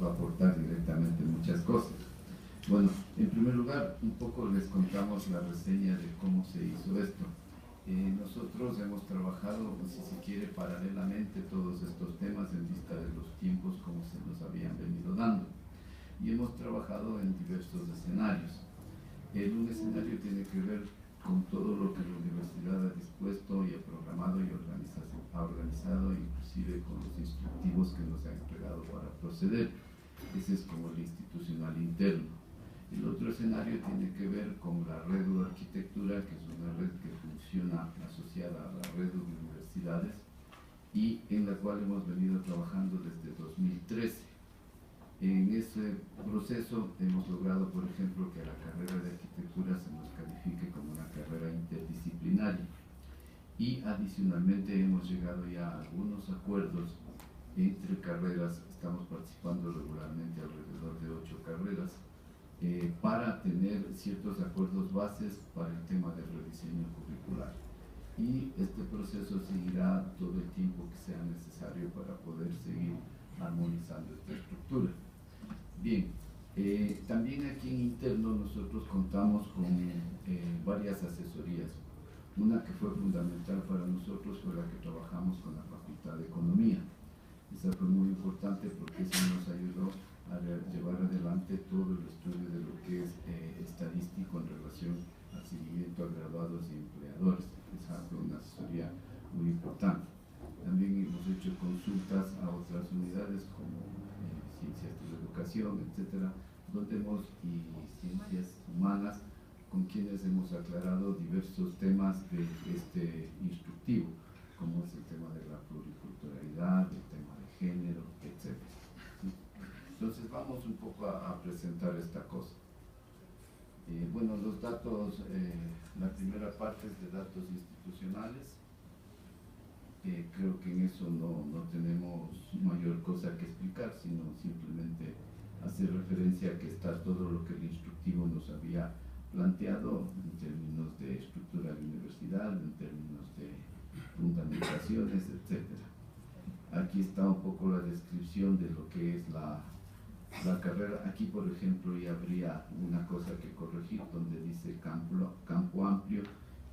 va a aportar directamente muchas cosas. Bueno, en primer lugar, un poco les contamos la reseña de cómo se hizo esto. Nosotros hemos trabajado, si se quiere, paralelamente todos estos temas en vista de los tiempos como se nos habían venido dando. Y hemos trabajado en diversos escenarios. Un escenario tiene que ver con todo lo que la universidad ha dispuesto y ha programado y ha organizado, inclusive con los instructivos que nos ha entregado para proceder. Ese es como el institucional interno. El otro escenario tiene que ver con la red de arquitectura, que es una red que funciona asociada a la red de universidades y en la cual hemos venido trabajando desde 2013. En ese proceso hemos logrado, por ejemplo, que a la carrera de arquitectura se nos califique como una carrera interdisciplinaria y adicionalmente hemos llegado ya a algunos acuerdos entre carreras. Estamos participando regularmente alrededor de 8 carreras para tener ciertos acuerdos bases para el tema del rediseño curricular. Y este proceso seguirá todo el tiempo que sea necesario para poder seguir armonizando esta estructura. Bien, también aquí en interno nosotros contamos con varias asesorías. Una que fue fundamental para nosotros fue la que trabajamos con la Facultad de Economía. Esa fue muy importante porque eso nos ayudó a llevar adelante todo el estudio de lo que es estadístico en relación al seguimiento a graduados y empleadores. Esa fue una asesoría muy importante. También hemos hecho consultas a otras unidades como ciencias de la educación, etcétera, y ciencias humanas, con quienes hemos aclarado diversos temas de este instructivo, como es el tema de la pluriculturalidad, el tema de género, etcétera. Entonces vamos un poco a presentar esta cosa. Bueno, los datos, la primera parte es de datos institucionales. Creo que en eso no tenemos mayor cosa que explicar, sino simplemente hacer referencia a que está todo lo que el instructivo nos había planteado en términos de estructura de universidad, en términos de fundamentaciones, etcétera. Aquí está un poco la descripción de lo que es la carrera. Aquí, por ejemplo, ya habría una cosa que corregir donde dice campo amplio.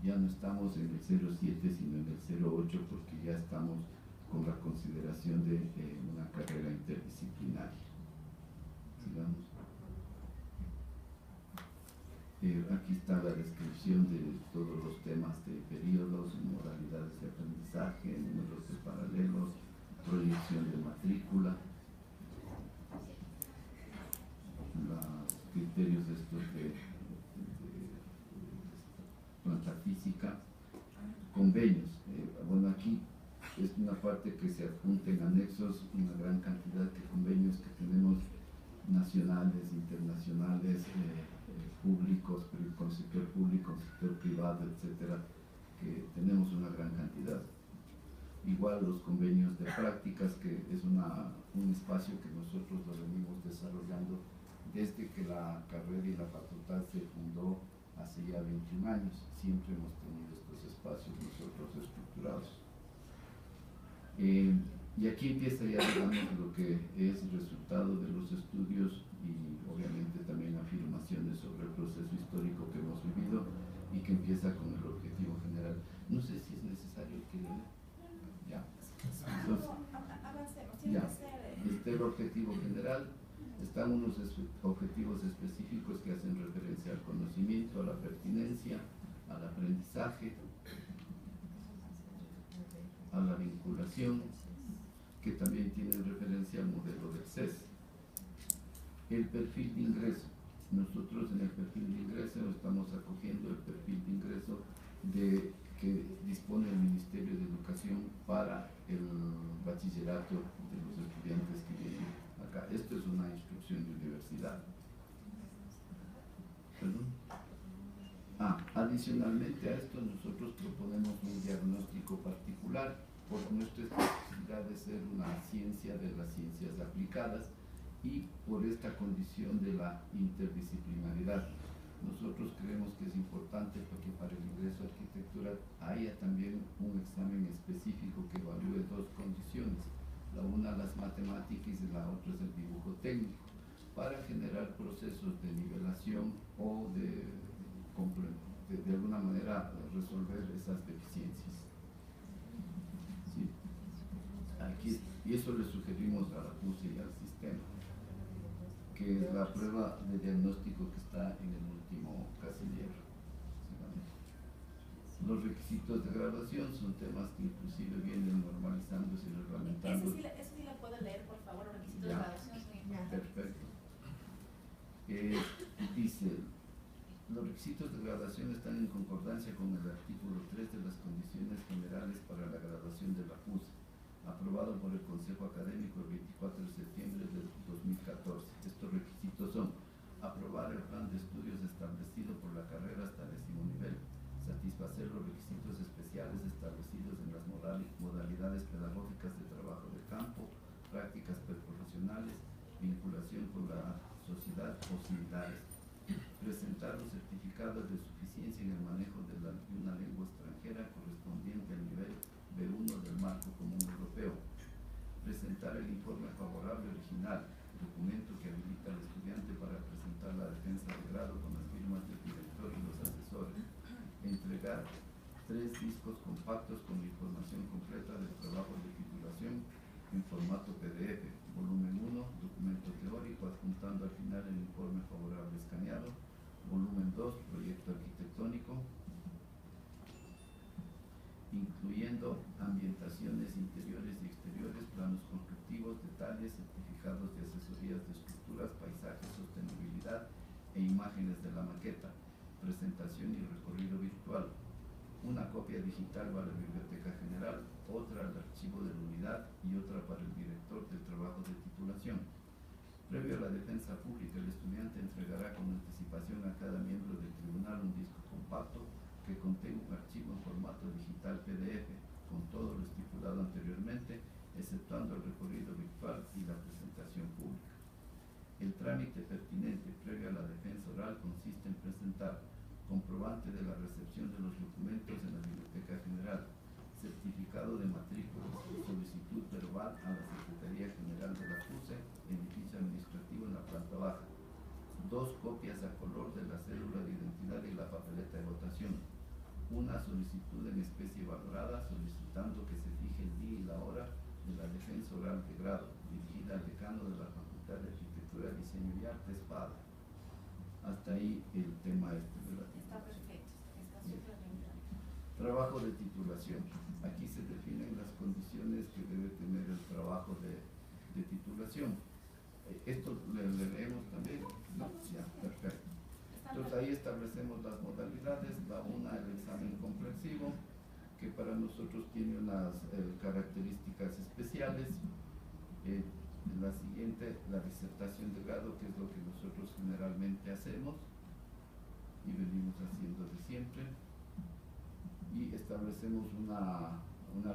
Ya no estamos en el 07 sino en el 08 porque ya estamos con la consideración de una carrera interdisciplinaria. Sigamos. Aquí está la descripción de todos los temas de periodos, modalidades de aprendizaje, números de paralelos, proyección de matrícula, los criterios estos de planta física, convenios. Bueno, aquí es una parte que se adjunta en anexos una gran cantidad de convenios que tenemos nacionales, internacionales, públicos, con el sector público, con el sector privado, etcétera, que tenemos una gran cantidad. Igual los convenios de prácticas, que es un espacio que nosotros lo venimos desarrollando desde que la carrera y la facultad se fundó hace ya 21 años. Siempre hemos tenido estos espacios nosotros estructurados. Y aquí empieza ya, digamos, lo que es el resultado de los estudios y obviamente también afirmaciones sobre el proceso histórico que hemos vivido y que empieza con el objetivo general. No sé si es necesario que ya. Entonces, ya. Este es el objetivo general. Están unos objetivos específicos que hacen referencia al conocimiento, a la pertinencia, al aprendizaje, a la vinculación, que también tienen referencia al modelo del CES. El perfil de ingreso. Nosotros en el perfil de ingreso estamos acogiendo el perfil de ingreso que dispone el Ministerio de Educación para el bachillerato de los estudiantes que vienen acá. Esto es una instrucción de universidad. ¿Perdón? Adicionalmente a esto, nosotros proponemos un diagnóstico particular por nuestra especificidad de ser una ciencia de las ciencias aplicadas y por esta condición de la interdisciplinaridad. Nosotros creemos que es importante porque para el ingreso a arquitectura haya también un examen específico que evalúe dos condiciones. La una las matemáticas y la otra es el dibujo técnico, para generar procesos de nivelación o de alguna manera resolver esas deficiencias. ¿Sí? Aquí, y eso le sugerimos a la PUSE y al sistema, que es la prueba de diagnóstico que está en el último casillero. Los requisitos de graduación son temas que inclusive vienen normalizándose y reglamentando. Eso sí la puedo leer, por favor, los requisitos de graduación. Perfecto. Dice, los requisitos de graduación están en concordancia con el artículo 3 de las condiciones generales para la graduación de la PUSE, aprobado por el Consejo Académico el 24 de septiembre de 2014. Estos requisitos son: aprobar el plan de estudios establecido por la carrera hasta 10º nivel, satisfacer los requisitos especiales establecidos en las modalidades pedagógicas de trabajo de campo, prácticas preprofesionales, vinculación con la sociedad o similares, presentar los certificados de suficiencia en el manejo de una lengua extranjera correspondiente al nivel B1 del marco común europeo, presentar el informe favorable original, documento que habilita al estudiante para presentar la defensa de grado con las firmas del director y los asesores, entregar 3 discos compactos con la información completa del trabajo de titulación en formato PDF, volumen 1, documento teórico, adjuntando al final el informe favorable escaneado, volumen 2, proyecto arquitectónico, incluyendo ambientaciones interiores y exteriores, planos constructivos, detalles, certificados de asesorías de estructuras, paisajes, sostenibilidad e imágenes de la maqueta, presentación y recorrido virtual, una copia digital para la Biblioteca General, otra al archivo de la unidad y otra para el director del trabajo de titulación. Previo a la defensa pública, el estudiante entregará con anticipación a cada miembro del tribunal un disco compacto que contenga un archivo en formato digital PDF, con todo lo estipulado anteriormente, exceptuando el recorrido virtual y la presentación pública. El trámite pertinente previo a la defensa oral consiste en presentar comprobante de la recepción de los documentos en la Biblioteca General, certificado de matrícula, solicitud verbal a la Secretaría General de la PUSE, edificio administrativo en la planta baja, 2 copias a color de la cédula de identidad y la papeleta de votación, una solicitud en especie valorada solicitando que se fije el día y la hora de la defensa oral de grado, dirigida al decano de la Facultad de Arquitectura, Diseño y Artes, FADA. Hasta ahí el tema de la titulación. Está perfecto, está súper bien. Trabajo de titulación. Aquí se definen las condiciones que debe tener el trabajo de titulación. Esto le leemos también. No, ya, perfecto. Entonces ahí establecemos las modalidades. La una, el examen comprensivo, que para nosotros tiene unas características especiales. La siguiente, la disertación de grado, que es lo que nosotros generalmente hacemos y venimos haciendo de siempre, y establecemos una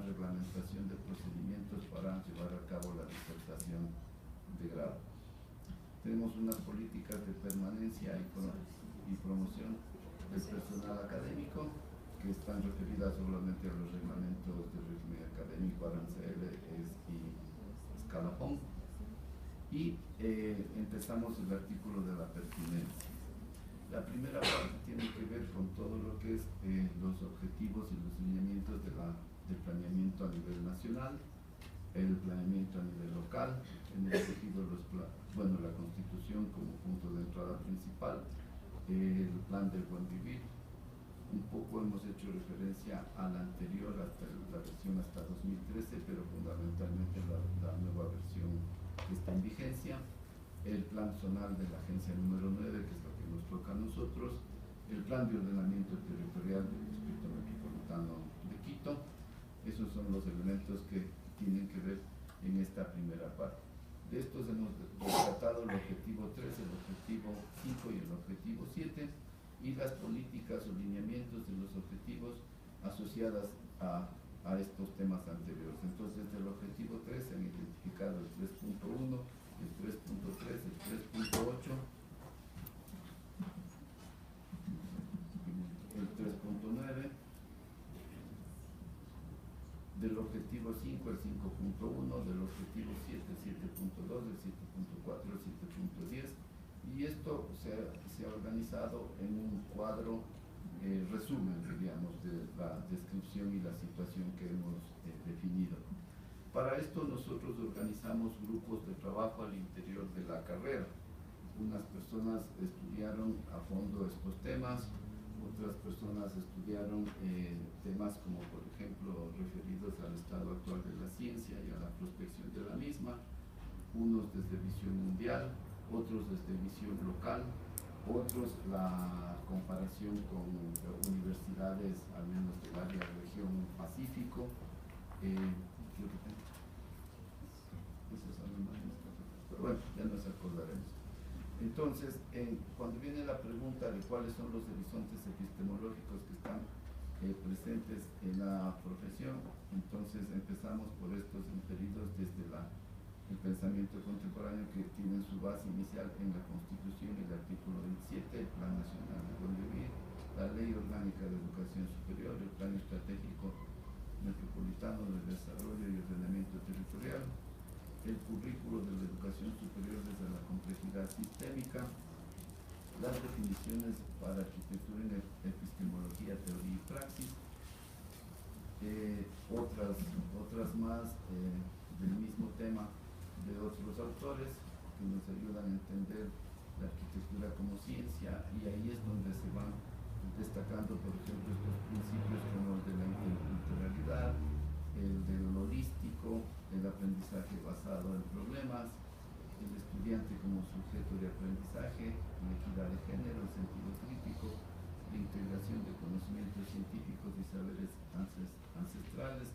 reglamentación de procedimientos para llevar a cabo la disertación de grado. Tenemos unas políticas de permanencia y promoción del personal académico que están referidas solamente a los reglamentos de régimen académico, aranceles y escalafón. Y empezamos el artículo de la pertinencia. La primera parte tiene que ver con todo lo que es los objetivos y los lineamientos del planeamiento a nivel nacional, el planeamiento a nivel local, en el sentido la Constitución como punto de entrada principal, el plan del buen vivir. Un poco hemos hecho referencia a la anterior, hasta la versión hasta 2013, pero fundamentalmente la nueva versión que está en vigencia, el plan zonal de la agencia número 9, que es lo que nos toca a nosotros, el plan de ordenamiento territorial del Distrito Metropolitano de Quito. Esos son los elementos que tienen que ver en esta primera parte. De estos hemos tratado el objetivo 3, el objetivo 5 y el objetivo 7, y las políticas o lineamientos de los objetivos asociadas a estos temas anteriores. Entonces, del objetivo 3 se han identificado el 3.1, el 3.3, el 3.8, el 3.9. Del objetivo 5 el 5.1, del objetivo 7 el 7.2, el 7.4 el 7.10, y esto se ha organizado en un cuadro resumen, digamos, de la descripción y la situación que hemos definido. Para esto nosotros organizamos grupos de trabajo al interior de la carrera. Unas personas estudiaron a fondo estos temas, otras personas estudiaron temas como, por ejemplo, referidos al estado actual de la ciencia y a la prospección de la misma, unos desde visión mundial, otros desde visión local, otros la comparación con universidades, al menos del área región Pacífico. Pero bueno, ya nos acordaremos. Entonces, cuando viene la pregunta de cuáles son los horizontes epistemológicos que están presentes en la profesión, entonces empezamos por estos inferidos desde el pensamiento contemporáneo, que tienen su base inicial en la Constitución, el artículo 27, el Plan Nacional de Buen Vivir, la Ley Orgánica de Educación Superior, el Plan Estratégico Metropolitano de Desarrollo y Ordenamiento Territorial, el currículo de la educación superior desde la complejidad sistémica, las definiciones para arquitectura en epistemología, teoría y praxis, otras más del mismo tema de otros autores que nos ayudan a entender la arquitectura como ciencia, y ahí es donde se van destacando, por ejemplo, estos principios como el de la interculturalidad, el del holístico, el aprendizaje basado en problemas, el estudiante como sujeto de aprendizaje, la equidad de género, el sentido crítico, la integración de conocimientos científicos y saberes ancestrales,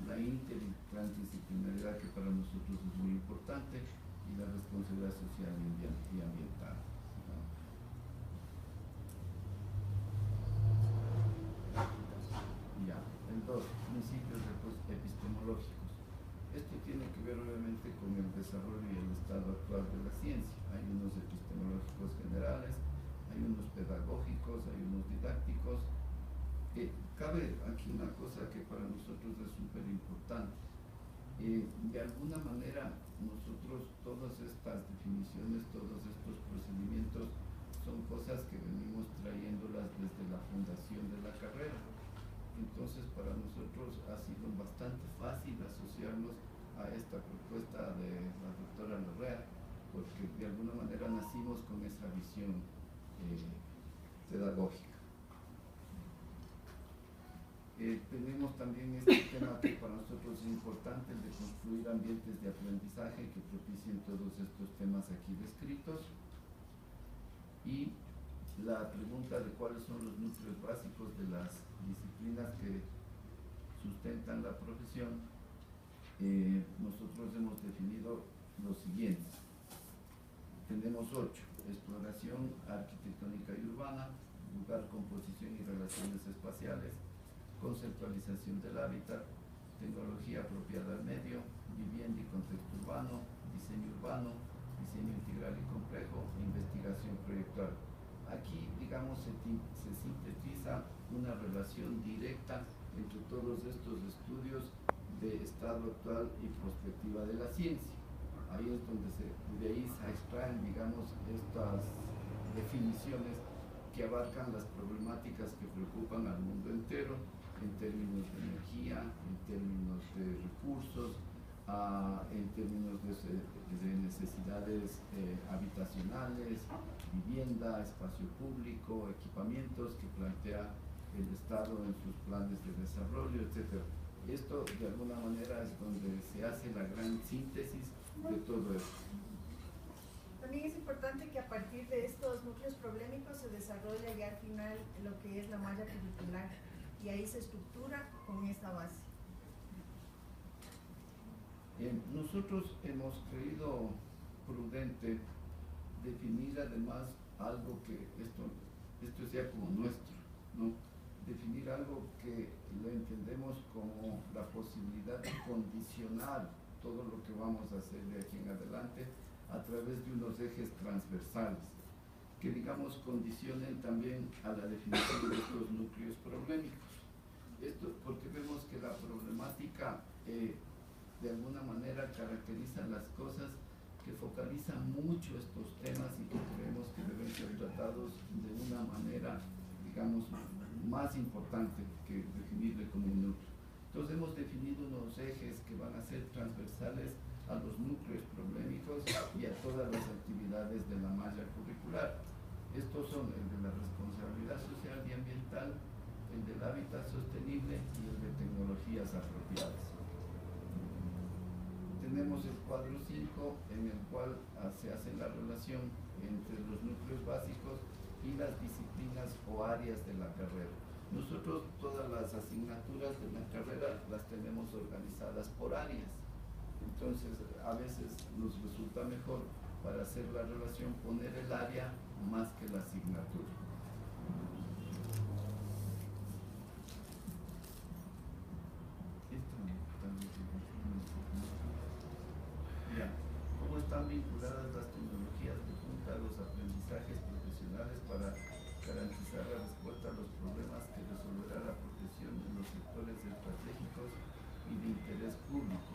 la interdisciplinaridad, que para nosotros es muy importante, y la responsabilidad social y ambiental. Ya, entonces, principios epistemológicos. Esto tiene que ver obviamente con el desarrollo y el estado actual de la ciencia. Hay unos epistemológicos generales, hay unos pedagógicos, hay unos didácticos. Cabe aquí una cosa que para nosotros es súper importante. De alguna manera, nosotros todas estas definiciones, todos estos procedimientos, son cosas que venimos trayéndolas desde la fundación de la carrera. Entonces, para nosotros ha sido bastante fácil asociarnos a esta propuesta de la doctora Larrea, porque de alguna manera nacimos con esa visión pedagógica. Tenemos también este tema que para nosotros es importante, el de construir ambientes de aprendizaje que propicien todos estos temas aquí descritos, y la pregunta de cuáles son los núcleos básicos de las disciplinas que sustentan la profesión. Nosotros hemos definido los siguientes. Tenemos 8: exploración arquitectónica y urbana, lugar, composición y relaciones espaciales, conceptualización del hábitat, tecnología apropiada al medio, vivienda y contexto urbano, diseño integral y complejo, investigación proyectual. Aquí, digamos, se sintetiza una relación directa entre todos estos estudios de estado actual y prospectiva de la ciencia. Ahí es donde de ahí se extraen, digamos, estas definiciones que abarcan las problemáticas que preocupan al mundo entero, en términos de energía, en términos de recursos, en términos de necesidades habitacionales, vivienda, espacio público, equipamientos que plantea el Estado en sus planes de desarrollo, etc. Esto, de alguna manera, es donde se hace la gran síntesis de todo esto. También es importante que a partir de estos núcleos problemáticos se desarrolla ya al final lo que es la malla curricular, y ahí se estructura con esta base. Nosotros hemos creído prudente definir además algo que esto sea como nuestro, ¿no? Definir algo que lo entendemos como la posibilidad de condicionar todo lo que vamos a hacer de aquí en adelante a través de unos ejes transversales que, digamos, condicionen también a la definición de estos núcleos problemáticos. Esto porque vemos que la problemática de alguna manera caracteriza las cosas que focalizan mucho estos temas y que creemos que deben ser tratados de una manera, digamos, más importante que definirle como un núcleo. Entonces hemos definido unos ejes que van a ser transversales a los núcleos problemáticos y a todas las actividades de la malla curricular. Estos son el de la responsabilidad social y ambiental, el del hábitat sostenible y el de tecnologías apropiadas. Tenemos el cuadro 5 en el cual se hace la relación entre los núcleos básicos y las disciplinas o áreas de la carrera. Nosotros todas las asignaturas de la carrera las tenemos organizadas por áreas. Entonces a veces nos resulta mejor para hacer la relación poner el área más que la asignatura. ¿Cómo están vinculadas las tecnologías de punta a los aprendizajes profesionales para garantizar la respuesta a los problemas que resolverá la protección de los sectores estratégicos y de interés público?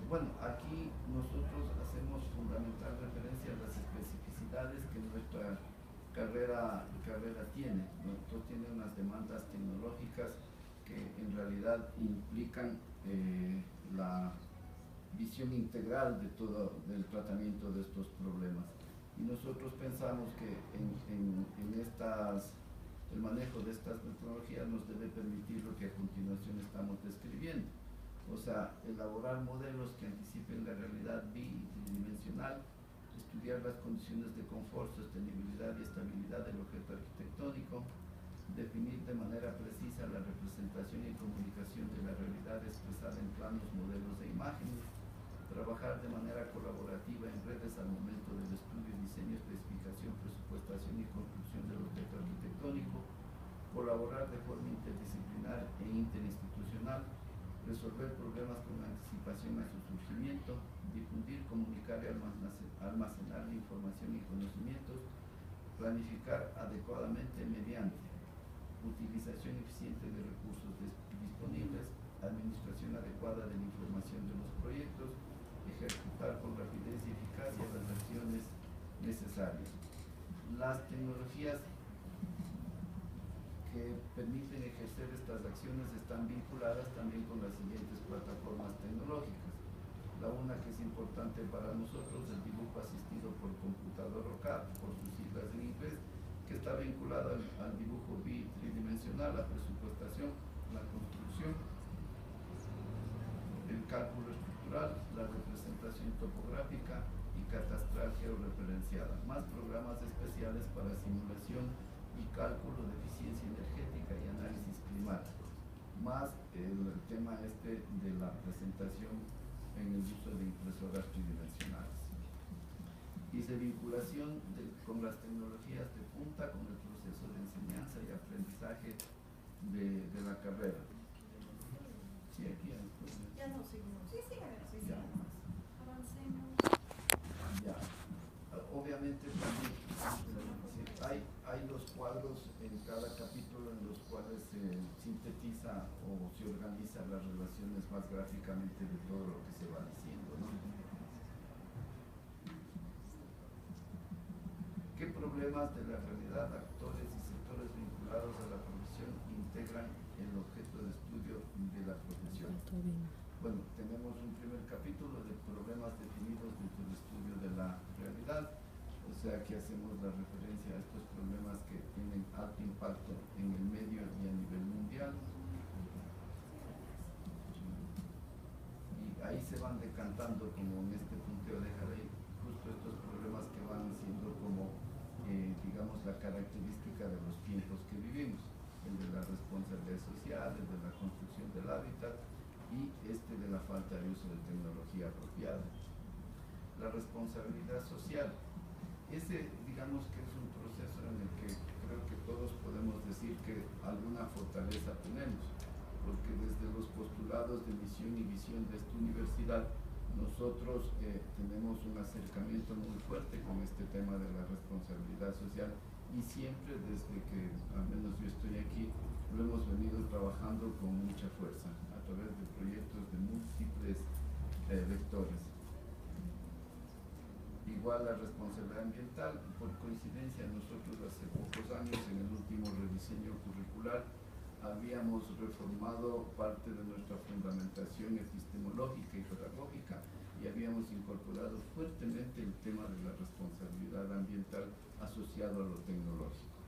Bueno, aquí nosotros hacemos fundamental referencia a las especificidades que nuestra carrera tiene. Nosotros tiene unas demandas tecnológicas que en realidad implican la visión integral de todo del tratamiento de estos problemas. Y nosotros pensamos que el manejo de estas tecnologías nos debe permitir lo que a continuación estamos describiendo. O sea, elaborar modelos que anticipen la realidad bidimensional, estudiar las condiciones de confort, sostenibilidad y estabilidad del objeto arquitectónico, definir de manera precisa la representación y comunicación de la realidad expresada en planos, modelos e imágenes, trabajar de manera colaborativa en redes al momento del estudio, diseño, especificación, presupuestación y construcción del objeto arquitectónico, colaborar de forma interdisciplinar e interinstitucional, resolver problemas con anticipación a su surgimiento, difundir, comunicar y almacenar la información y conocimientos, planificar adecuadamente mediante utilización eficiente de recursos disponibles, administración adecuada de la información de los proyectos, ejecutar con rapidez y eficacia las acciones necesarias. Las tecnologías que permiten ejercer estas acciones están vinculadas también con las siguientes plataformas tecnológicas. La una que es importante para nosotros, el dibujo asistido por computador o CAD, por sus siglas en inglés, que está vinculado al dibujo tridimensional, la presupuestación, la construcción, el cálculo estructural, la representación topográfica y catastral georreferenciada, más programas especiales para simulación y cálculo de eficiencia energética y análisis climático, más el tema de la presentación en el uso de impresoras tridimensionales. Dice vinculación con las tecnologías de punta con el proceso de enseñanza y aprendizaje de la carrera. Sí, aquí hay. Ya no seguimos. Sí, Ya. Avancemos. Ya. Obviamente también hay dos cuadros en cada capítulo en los cuales se sintetiza o se organiza las relaciones más gráficamente de todo lo que se va diciendo, ¿no? ¿Qué problemas de la realidad, actores y sectores vinculados a la profesión integran el objeto de estudio de la profesión? Bueno, tenemos un primer capítulo de problemas definidos dentro del estudio de la realidad, o sea que hacemos la referencia a estos problemas que tienen alto impacto en el medio y a nivel mundial. Y ahí se van decantando, como en este punteo de Harari, justo estos problemas que van siendo como, digamos, la característica de los tiempos que vivimos, el de la responsabilidad social, el de la construcción del hábitat y de la falta de uso de tecnología apropiada. La responsabilidad social. Digamos que es un proceso en el que creo que todos podemos decir que alguna fortaleza tenemos, porque desde los postulados de misión y visión de esta universidad, nosotros tenemos un acercamiento muy fuerte con este tema de la responsabilidad social y siempre desde que, al menos yo estoy aquí, lo hemos venido trabajando con mucha fuerza a través vectores. Igual la responsabilidad ambiental, por coincidencia nosotros hace pocos años en el último rediseño curricular habíamos reformado parte de nuestra fundamentación epistemológica y pedagógica y habíamos incorporado fuertemente el tema de la responsabilidad ambiental asociado a lo tecnológico.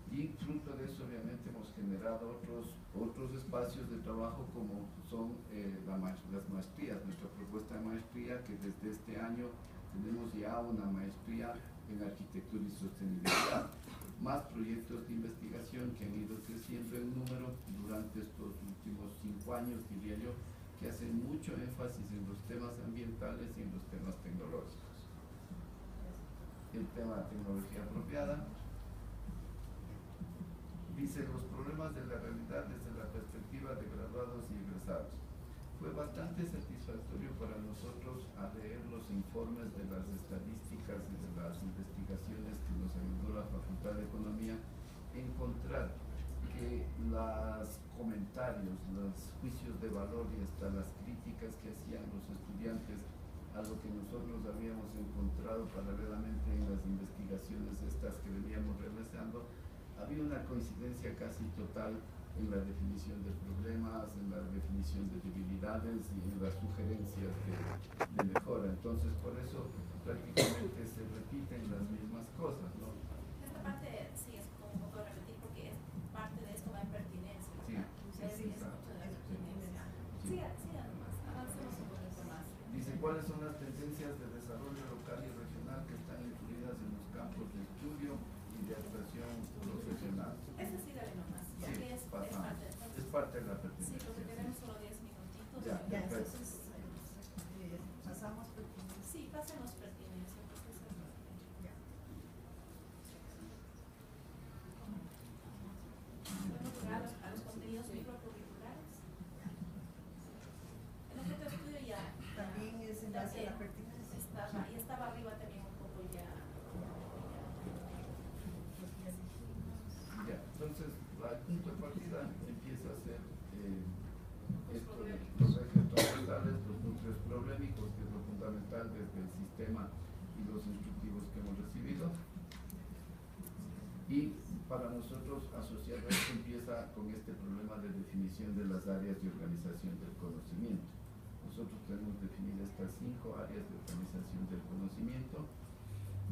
Y fruto de eso obviamente hemos generado otros espacios de trabajo como son las maestrías, nuestra propuesta de maestría, que desde este año tenemos ya una maestría en arquitectura y sostenibilidad, más proyectos de investigación que han ido creciendo en número durante estos últimos 5 años, diría yo, que hacen mucho énfasis en los temas ambientales y en los temas tecnológicos. El tema de tecnología apropiada dice los problemas de la realidad desde la perspectiva de graduados y egresados. Fue bastante satisfactorio para nosotros al leer los informes de las estadísticas y de las investigaciones que nos ayudó la Facultad de Economía, encontrar que los comentarios, los juicios de valor y hasta las críticas que hacían los estudiantes a lo que nosotros habíamos encontrado paralelamente en las investigaciones estas que veníamos realizando, había una coincidencia casi total en la definición de problemas, en la definición de debilidades y en las sugerencias de mejora. Entonces, por eso prácticamente se repiten las mismas cosas, ¿no? Esta parte sí es como un poco repetir porque es parte de esto va en pertinencia. Sí, Es mucho de la pertinencia. Sí, además, avancemos un poquito más. Dice, ¿cuáles son las tendencias de desarrollo local y regional que están incluidas en los campos de estudio y de actuación profesional? Esa sí, dale nomás. Porque es parte de esto. Es parte de la pertinencia. Sí, porque tenemos solo 10 minutitos. Ya, Ya, perfecto. entonces pasamos porque Sí, pasemos pertinencia, porque eso es lo que... ya. Podemos llegar a los contenidos microcurriculares. El objeto de estudio ya También es en base a la pertinencia. estaba arriba también un poco ya. Ya, entonces, el punto de partida empieza a ser esto de los ejes transversales, los núcleos problemáticos, que es lo fundamental desde el sistema y los instructivos que hemos recibido. Y para nosotros asociar esto empieza con este problema de definición de las áreas de organización del conocimiento. Nosotros tenemos definidas estas 5 áreas de organización del conocimiento,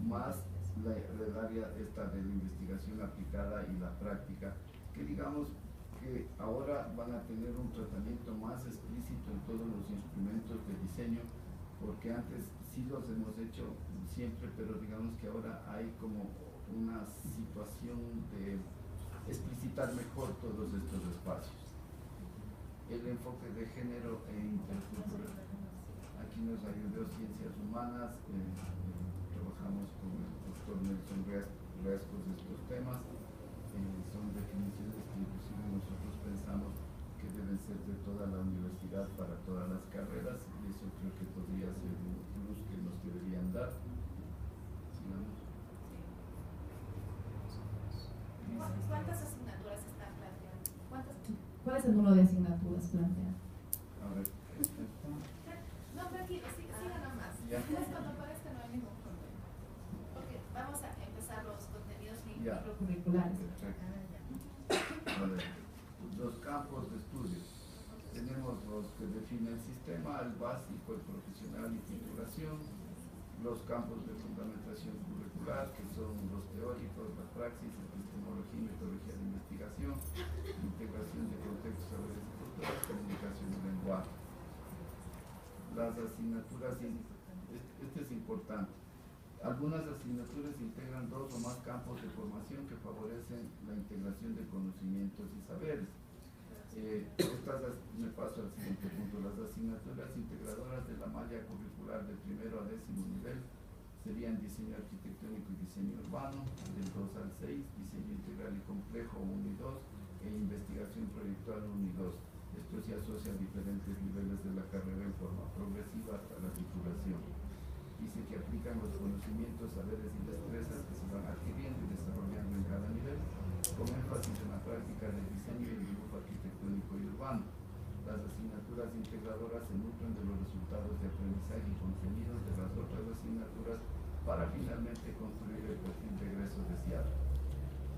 más el área esta de la investigación aplicada y la práctica, que digamos que ahora van a tener un tratamiento más explícito en todos los instrumentos de diseño, porque antes sí los hemos hecho siempre, pero digamos que ahora hay como una situación de explicitar mejor todos estos espacios. El enfoque de género e intercultural. Aquí nos ayudó Ciencias Humanas, trabajamos con el doctor Nelson Riascos de estos temas. Son definiciones que inclusive nosotros pensamos que deben ser de toda la universidad para todas las carreras, y eso creo que podría ser un plus que nos deberían dar. Sigamos. ¿Cuántas asignaturas están planteando? ¿Cuál es el número de asignaturas planteadas? A ver. No, tranquilo, siga nomás. Ya. Cuando parezca no hay ningún problema. Porque vamos a empezar los contenidos Ya. Microcurriculares. Perfecto. Ah, ya. A ver, los campos de estudio. Tenemos los que definen el sistema, el básico, el profesional y titulación, los campos de fundamentación curricular, que son los teóricos, la praxis, epistemología y metodología de investigación, integración de contextos, saberes y culturas, comunicación y lenguaje. Las asignaturas, este es importante. Algunas asignaturas integran 2 o más campos de formación que favorecen la integración de conocimientos y saberes. Me paso al siguiente punto. Las asignaturas integradoras de la malla curricular de primero a 10º nivel serían diseño arquitectónico y diseño urbano, del 2 al 6, diseño integral y complejo 1 y 2, e investigación proyectual 1 y 2. Esto se asocia a diferentes niveles de la carrera en forma progresiva hasta la titulación. Dice que aplican los conocimientos, saberes y destrezas que se van adquiriendo y desarrollando en cada nivel, con énfasis en la práctica del diseño y el dibujo arquitectónico y urbano. Las asignaturas integradoras se nutren de los resultados de aprendizaje y contenidos de las otras asignaturas para finalmente construir el perfil de egreso deseado.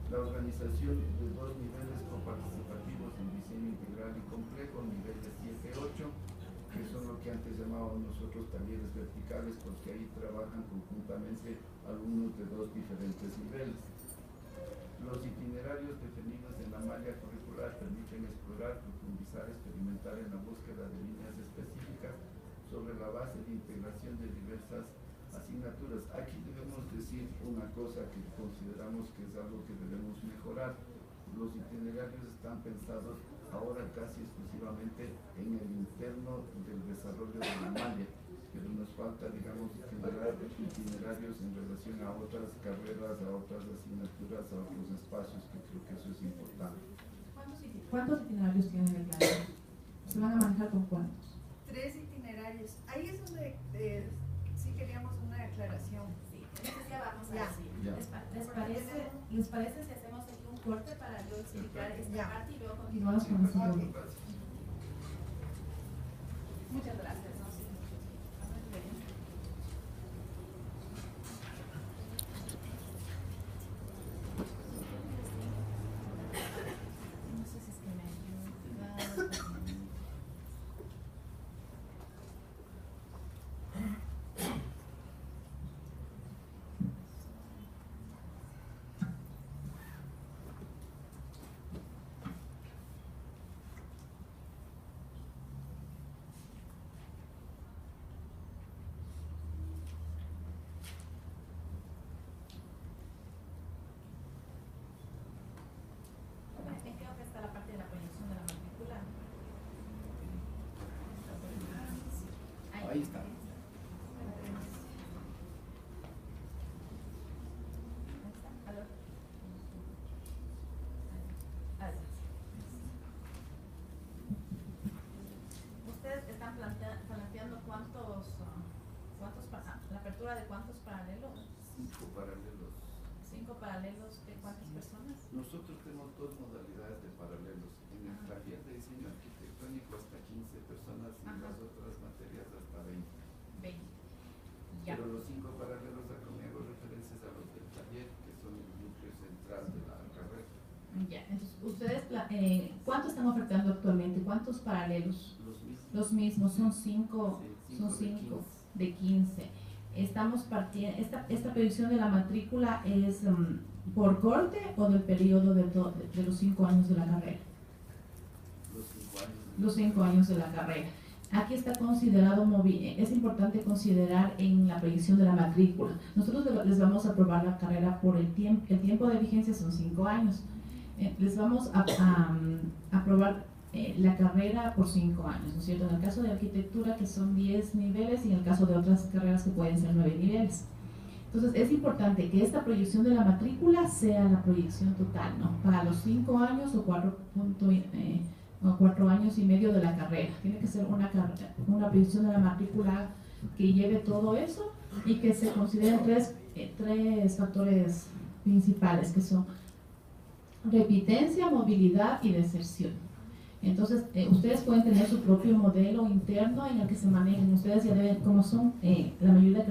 La organización de 2 niveles coparticipativos en diseño integral y complejo, niveles 7-8, que son lo que antes llamábamos nosotros talleres verticales, porque ahí trabajan conjuntamente alumnos de 2 diferentes niveles. Los itinerarios definidos en la malla curricular permiten explorar, profundizar, experimentar en la búsqueda de líneas específicas sobre la base de integración de diversas asignaturas. Aquí debemos decir una cosa que consideramos que es algo que debemos mejorar. Los itinerarios están pensados ahora casi exclusivamente en el interno del desarrollo de la malla, pero nos falta, digamos, generar itinerarios en relación a otras carreras, a otras asignaturas, a otros espacios, que creo que eso es importante. ¿Cuántos itinerarios tienen el plan? ¿Se van a manejar con cuántos? 3 itinerarios. Ahí es donde sí queríamos una aclaración. Sí, entonces ya vamos a Ya. decir. Ya. ¿Les parece si hacemos aquí un corte para yo explicar esta Ya. parte y luego Continuamos continuamos? con el Ok. siguiente. Muchas gracias. ¿No? Sí. No sé si es que me ayuda. Creo que está la parte de la proyección de la matrícula. Ahí está. ¿Aló? Ahí está. Ustedes están planteando la apertura de cuántos paralelos. 5 paralelos. 5 paralelos de cuántas personas. Nosotros tenemos 2 modalidades de paralelos. En el taller de diseño arquitectónico hasta 15 personas y en Ajá. las otras materias hasta 20. 20. Ya. Pero los 5 paralelos a que me hago referencias a los del taller, que son el núcleo central de la carrera. Ya, entonces, ustedes, ¿cuánto están ofertando actualmente? ¿Cuántos paralelos? Los mismos. Los mismos, son 5, Sí, son cinco 5 de 15. Estamos partiendo, esta predicción de la matrícula es por corte o del periodo de los 5 años de la carrera. Los 5 años. Los 5 años de la carrera. Aquí está considerado, es importante considerar en la predicción de la matrícula. Nosotros les vamos a aprobar la carrera por el tiempo de vigencia son 5 años. Les vamos a aprobar la carrera por 5 años, ¿no es cierto? En el caso de arquitectura, que son 10 niveles, y en el caso de otras carreras que pueden ser 9 niveles. Entonces, es importante que esta proyección de la matrícula sea la proyección total, ¿no? Para los 5 años o 4 años y medio de la carrera. Tiene que ser una proyección de la matrícula que lleve todo eso y que se consideren tres factores principales, que son repitencia, movilidad y deserción. Entonces, ustedes pueden tener su propio modelo interno en el que se manejen. Ustedes ya deben, como son la mayoría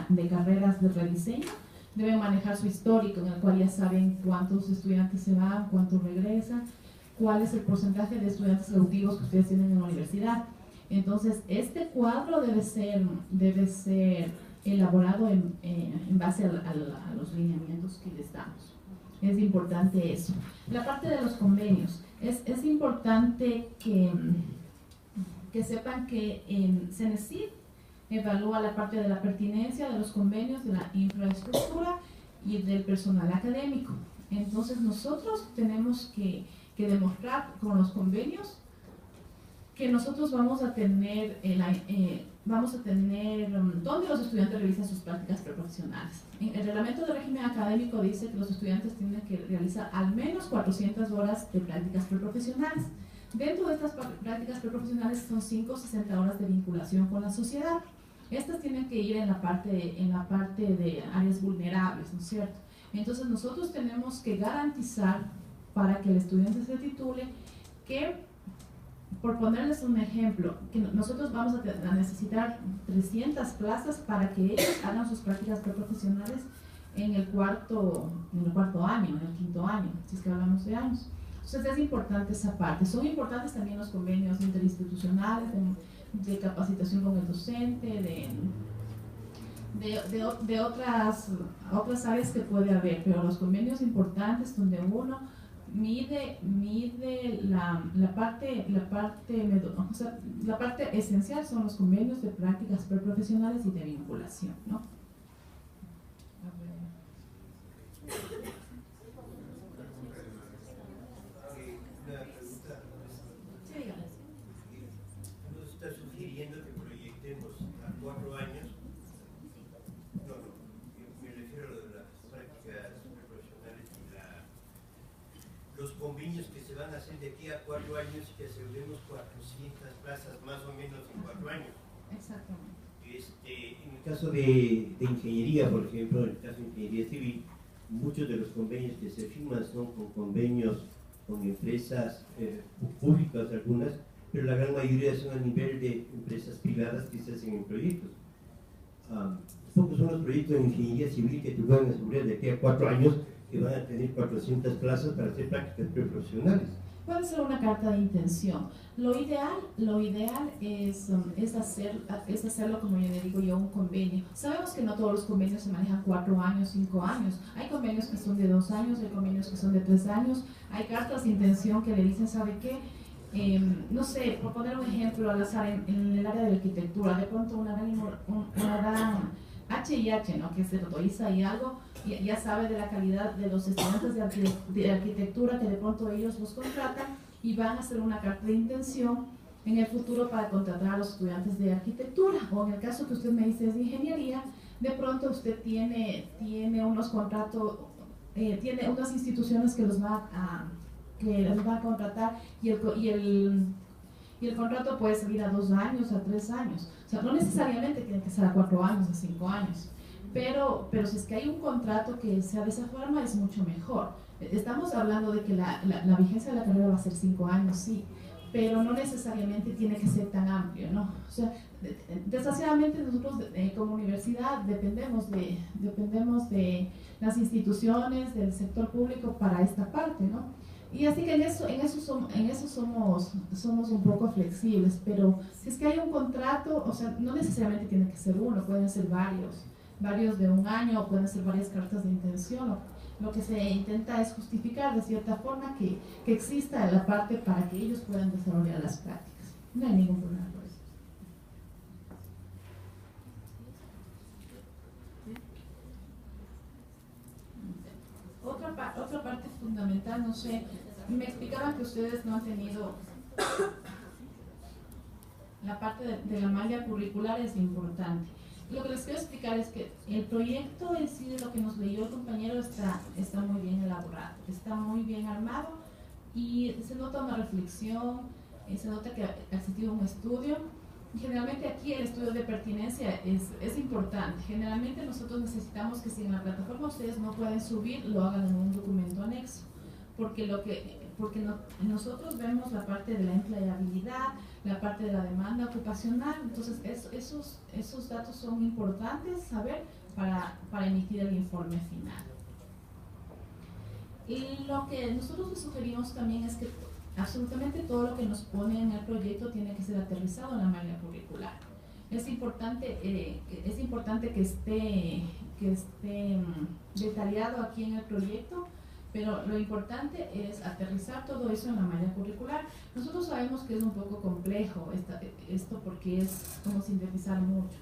de carreras de rediseño, deben manejar su histórico, en el cual ya saben cuántos estudiantes se van, cuántos regresan, cuál es el porcentaje de estudiantes cautivos que ustedes tienen en la universidad. Entonces, este cuadro debe ser elaborado en base a los lineamientos que les damos. Es importante eso. La parte de los convenios. Es importante que sepan que CENESID evalúa la parte de la pertinencia de los convenios, de la infraestructura y del personal académico. Entonces nosotros tenemos que demostrar con los convenios que nosotros vamos a tener donde los estudiantes realizan sus prácticas preprofesionales. El reglamento de régimen académico dice que los estudiantes tienen que realizar al menos 400 horas de prácticas preprofesionales. Dentro de estas prácticas preprofesionales son 60 horas de vinculación con la sociedad. Estas tienen que ir en la parte de áreas vulnerables, ¿no es cierto? Entonces nosotros tenemos que garantizar para que el estudiante se titule que por ponerles un ejemplo, que nosotros vamos a necesitar 300 plazas para que ellos hagan sus prácticas preprofesionales en el cuarto año, en el quinto año, si es que hablamos de años. Entonces es importante esa parte. Son importantes también los convenios interinstitucionales de capacitación con el docente, de otras áreas que puede haber, pero los convenios importantes donde uno mide la parte esencial son los convenios de prácticas preprofesionales y de vinculación, ¿no? Una pregunta. Sí, dígame. Nos está sugiriendo que proyectemos a 4 años. No, me refiero a las prácticas profesionales y los convenios que se van a hacer de aquí a 4 años y que aseguremos 400 plazas más o menos en 4 años. Exactamente. En el caso de ingeniería, por ejemplo, en el caso de ingeniería civil, muchos de los convenios que se firman son con convenios con empresas públicas algunas, pero la gran mayoría son a nivel de empresas privadas que se hacen en proyectos. Pocos son los proyectos de ingeniería civil que te pueden asegurar de aquí a 4 años que van a tener 400 plazas para hacer prácticas preprofesionales. Puede ser una carta de intención. Lo ideal es hacerlo, como yo le digo yo, un convenio. Sabemos que no todos los convenios se manejan 4 años, 5 años. Hay convenios que son de 2 años, hay convenios que son de 3 años. Hay cartas de intención que le dicen, ¿sabe qué? No sé, por poner un ejemplo al azar, en el área de la arquitectura, de pronto una gran H&H, ¿no? Que se autoriza y algo, ya sabe de la calidad de los estudiantes de arquitectura, que de pronto ellos los contratan y van a hacer una carta de intención en el futuro para contratar a los estudiantes de arquitectura. O en el caso que usted me dice es de ingeniería, de pronto usted tiene unos contratos, tiene unas instituciones que los va a contratar y el contrato puede salir a 2 años, a 3 años. O sea, no necesariamente tiene que ser a 4 años, a 5 años. Pero si es que hay un contrato que sea de esa forma, es mucho mejor. Estamos hablando de que la vigencia de la carrera va a ser 5 años, sí, pero no necesariamente tiene que ser tan amplio, ¿no? O sea, desgraciadamente nosotros como universidad dependemos de las instituciones, del sector público para esta parte, ¿no? Y así que en eso somos un poco flexibles, pero si es que hay un contrato, o sea, no necesariamente tiene que ser uno, pueden ser varios de 1 año, pueden ser varias cartas de intención. Lo que se intenta es justificar de cierta forma que exista la parte para que ellos puedan desarrollar las prácticas. No hay ningún problema por eso. Otra parte fundamental, no sé, me explicaban que ustedes no han tenido la parte de la malla curricular es importante. Lo que les quiero explicar es que el proyecto en sí, de lo que nos leyó el compañero, está muy bien elaborado, está muy bien armado y se nota una reflexión, se nota que ha existido un estudio. Generalmente aquí el estudio de pertinencia es importante. Generalmente nosotros necesitamos que si en la plataforma ustedes no pueden subir, lo hagan en un documento anexo, porque nosotros vemos la parte de la empleabilidad, la parte de la demanda ocupacional. Entonces esos datos son importantes saber para emitir el informe final. Y lo que nosotros les sugerimos también es que absolutamente todo lo que nos pone en el proyecto tiene que ser aterrizado en la malla curricular. Es importante que esté detallado aquí en el proyecto, pero lo importante es aterrizar todo eso en la malla curricular. Nosotros sabemos que es un poco complejo esto porque es como sintetizar mucho,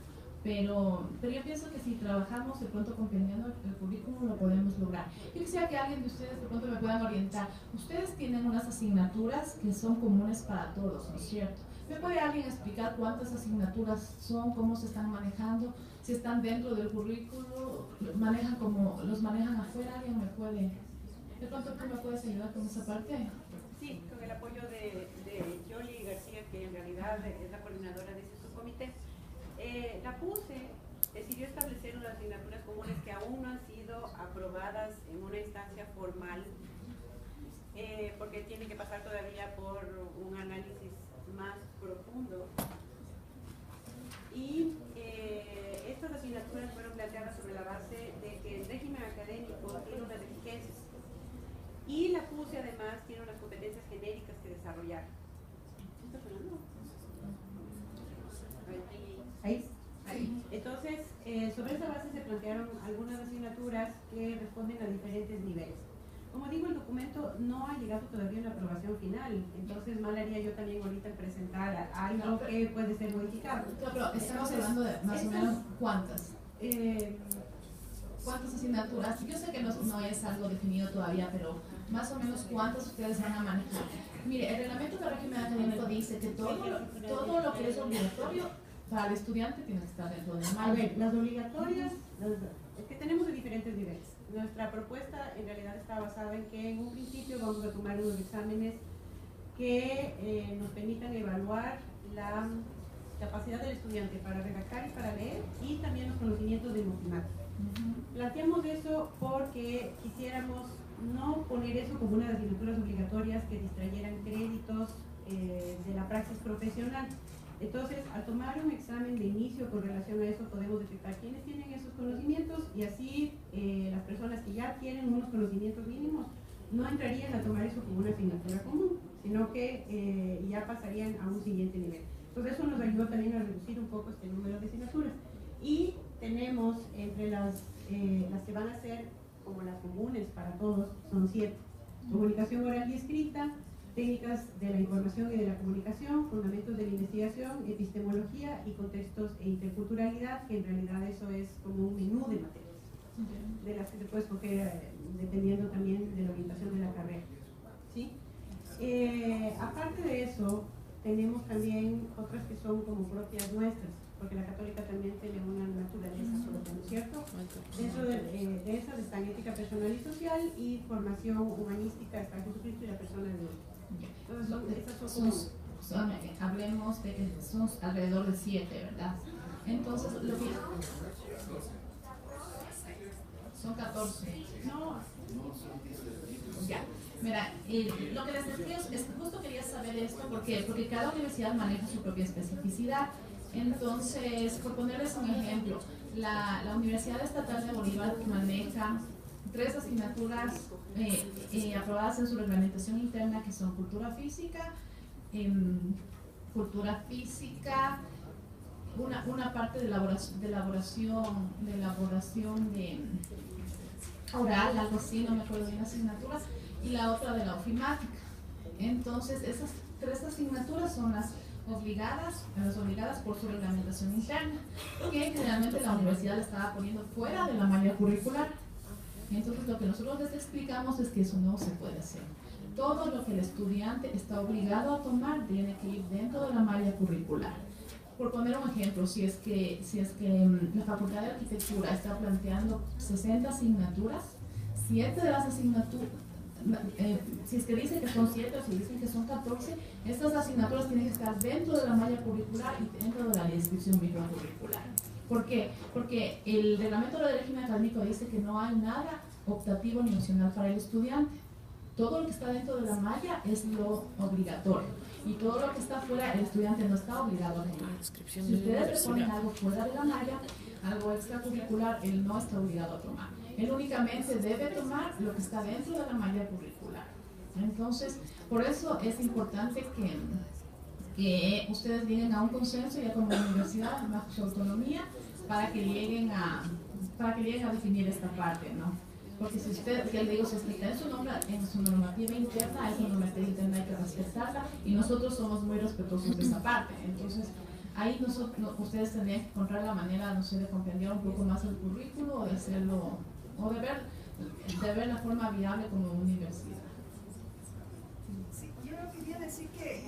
pero yo pienso que si trabajamos de pronto compendiando el currículum lo podemos lograr. Yo quisiera que alguien de ustedes de pronto me puedan orientar. Ustedes tienen unas asignaturas que son comunes para todos, ¿no es cierto? ¿Me puede alguien explicar cuántas asignaturas son, cómo se están manejando, si están dentro del currículo, los manejan afuera? ¿Alguien me puede? ¿De pronto tú me puedes ayudar con esa parte? Sí, con el apoyo de Yoli García, que en realidad es la coordinadora de ese subcomité. La PUCE decidió establecer unas asignaturas comunes que aún no han sido aprobadas en una instancia formal, porque tienen que pasar todavía por un análisis desarrollar. ¿Está sonando? Ahí. Entonces, sobre esa base se plantearon algunas asignaturas que responden a diferentes niveles. Como digo, el documento no ha llegado todavía a la aprobación final, entonces mal haría yo también ahorita presentar algo que puede ser modificado. No, pero estamos hablando de más o menos cuántas. ¿Cuántas asignaturas? Yo sé que no es algo definido todavía, pero más o menos cuántas ustedes van a manejar. Mire, el reglamento de régimen académico dice que todo lo que es obligatorio para el estudiante tiene que estar dentro de la malla. A ver, las obligatorias, es que tenemos de diferentes niveles. Nuestra propuesta en realidad está basada en que en un principio vamos a tomar unos exámenes que nos permitan evaluar la capacidad del estudiante para redactar y para leer, y también los conocimientos de matemáticas. Planteamos eso porque quisiéramos no poner eso como una de las asignaturas obligatorias que distrayeran créditos de la praxis profesional. Entonces, al tomar un examen de inicio con relación a eso, podemos detectar quiénes tienen esos conocimientos, y así las personas que ya tienen unos conocimientos mínimos no entrarían a tomar eso como una asignatura común, sino que ya pasarían a un siguiente nivel. Entonces, eso nos ayudó también a reducir un poco este número de asignaturas. Y tenemos entre las que van a ser como las comunes para todos, son 7. Comunicación oral y escrita, técnicas de la información y de la comunicación, fundamentos de la investigación, epistemología y contextos e interculturalidad, que en realidad eso es como un menú de materias, de las que se puede escoger dependiendo también de la orientación de la carrera. ¿Sí? Aparte de eso, tenemos también otras que son como propias nuestras, porque la católica también tiene una naturaleza propia, ¿no es cierto? Dentro de esas están ética personal y social, y formación humanística está Jesucristo y la persona de Dios. Entonces, esas son hablemos de que son alrededor de 7, ¿verdad? Entonces, lo que son 14. No, ya. Mira, lo que les decía es que justo quería saber esto porque cada universidad maneja su propia especificidad. Entonces, por ponerles un ejemplo, la Universidad Estatal de Bolívar maneja 3 asignaturas aprobadas en su reglamentación interna, que son cultura física, una parte de elaboración de oral, algo así, no me acuerdo bien la asignatura, y la otra de la ofimática. Entonces, esas 3 asignaturas son las obligadas por su reglamentación interna, que generalmente la universidad la estaba poniendo fuera de la malla curricular. Entonces, lo que nosotros les explicamos es que eso no se puede hacer. Todo lo que el estudiante está obligado a tomar tiene que ir dentro de la malla curricular. Por poner un ejemplo, si es que la Facultad de Arquitectura está planteando 60 asignaturas, 7 de las asignaturas, si es que dicen que son 7 o si dicen que son 14, estas asignaturas tienen que estar dentro de la malla curricular y dentro de la descripción microcurricular. ¿Por qué? Porque el reglamento de régimen académico dice que no hay nada optativo ni opcional para el estudiante. Todo lo que está dentro de la malla es lo obligatorio, y todo lo que está fuera, el estudiante no está obligado a tomar. Si ustedes le ponen algo fuera de la malla, algo extracurricular, él no está obligado a tomar. Él únicamente debe tomar lo que está dentro de la malla curricular. Entonces, por eso es importante que ustedes lleguen a un consenso ya como universidad, bajo su autonomía, para que lleguen a definir esta parte, ¿no? Porque si usted, ya le digo, se explica en su normativa interna, esa normativa interna hay que respetarla, y nosotros somos muy respetuosos de esa parte. Entonces, ahí ustedes tendrían que encontrar la manera, no sé, de comprender un poco más el currículo, o de hacerlo, o de ver la forma viable como universidad. Sí, yo quería decir que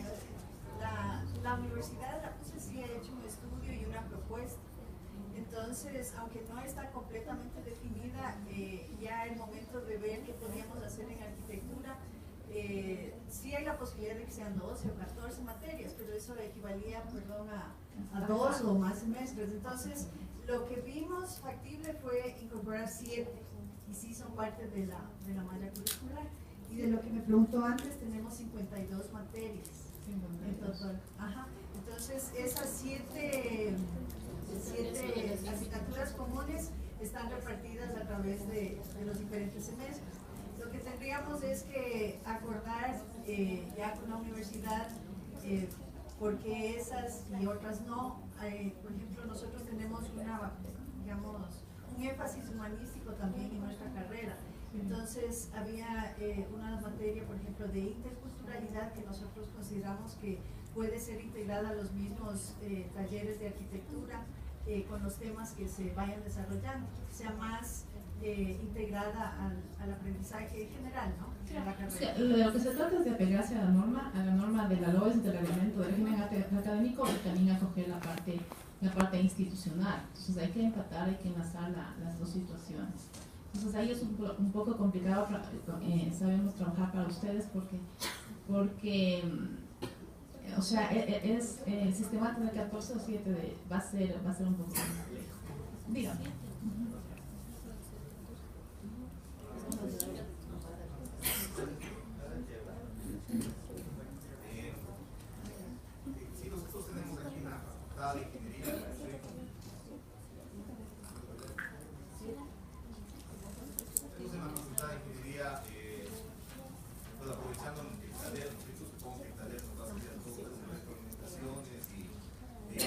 la universidad, la PUCE, sí ha hecho un estudio y una propuesta. Entonces, aunque no está completamente definida, ya el momento de ver qué podríamos hacer en arquitectura, sí hay la posibilidad de que sean 12 o 14 materias, pero eso equivalía, a 2 o más semestres. Entonces, lo que vimos factible fue incorporar 7, y sí son parte de la malla curricular. Y de lo que me preguntó antes, tenemos 52 materias en total. Ajá. Entonces, esas 7 asignaturas comunes están repartidas a través de los diferentes semestres. Lo que tendríamos es que acordar ya con la universidad, por qué esas y otras no. Por ejemplo, nosotros tenemos un énfasis humanístico también en nuestra carrera. Entonces había una materia, por ejemplo, de interculturalidad que nosotros consideramos que puede ser integrada a los mismos talleres de arquitectura con los temas que se vayan desarrollando, que sea más integrada al aprendizaje general, ¿no? De la carrera. Sí, lo que se trata es de apegarse a la norma de la LOES, del reglamento de régimen académico, y también acoger la parte institucional. Entonces hay que empatar, hay que enlazar las dos situaciones. Entonces ahí es un poco complicado, sabemos trabajar para ustedes porque o sea, el sistema de 14 o 7 va a ser un poco complejo. Dígame. Sí, nosotros tenemos aquí una facultad de ingeniería. Tenemos una facultad de ingeniería, pues aprovechando el taller, supongo que el taller nos va a servir a todas las recomendaciones y ir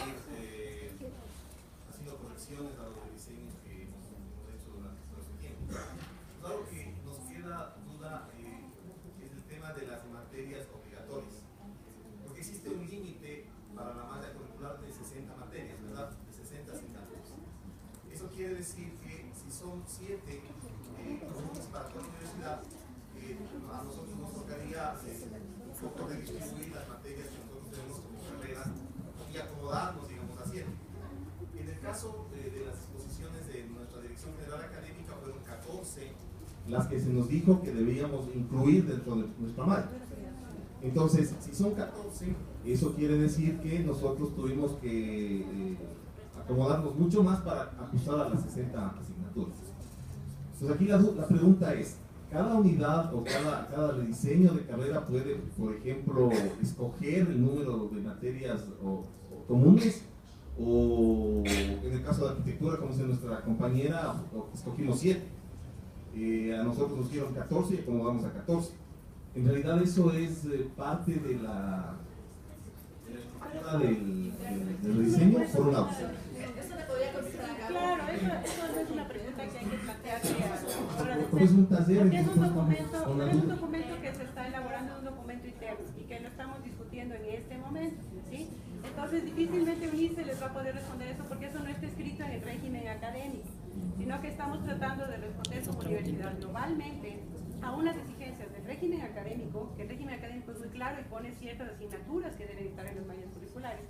haciendo correcciones a los diseños que hemos hecho durante todo este tiempo. Algo que nos queda duda es el tema de las materias obligatorias. Porque existe un límite para la malla curricular de 60 materias, ¿verdad? De 60 asignaturas. Eso quiere decir que si son 7 nosotros para toda la universidad, a nosotros nos tocaría un poco redistribuir las materias que nosotros tenemos como carrera y acomodarnos, digamos, a 7. En el caso de las exposiciones de nuestra Dirección General Académica fueron 14 las que se nos dijo que debíamos incluir dentro de nuestra malla. Entonces, si son 14, eso quiere decir que nosotros tuvimos que acomodarnos mucho más para ajustar a las 60 asignaturas. Entonces aquí la pregunta es, ¿cada unidad o cada diseño de carrera puede, por ejemplo, escoger el número de materias comunes? O en el caso de arquitectura, como dice nuestra compañera, escogimos 7. A nosotros nos dieron 14 y acomodamos a 14. En realidad eso es parte de la estructura del diseño por un lado. Eso le podría contestar a Gabo. Claro, eso no es una pregunta que hay que plantearse ahora de Porque es un taller, porque es un entonces, documento que se está elaborando, un documento interno y que lo estamos discutiendo en este momento, ¿sí? Entonces difícilmente UNICE les va a poder responder eso porque eso no está escrito en el régimen académico, sino que estamos tratando de responder como universidad globalmente a unas exigencias del régimen académico, que el régimen académico es muy claro y pone ciertas asignaturas que deben estar en las mallas curriculares,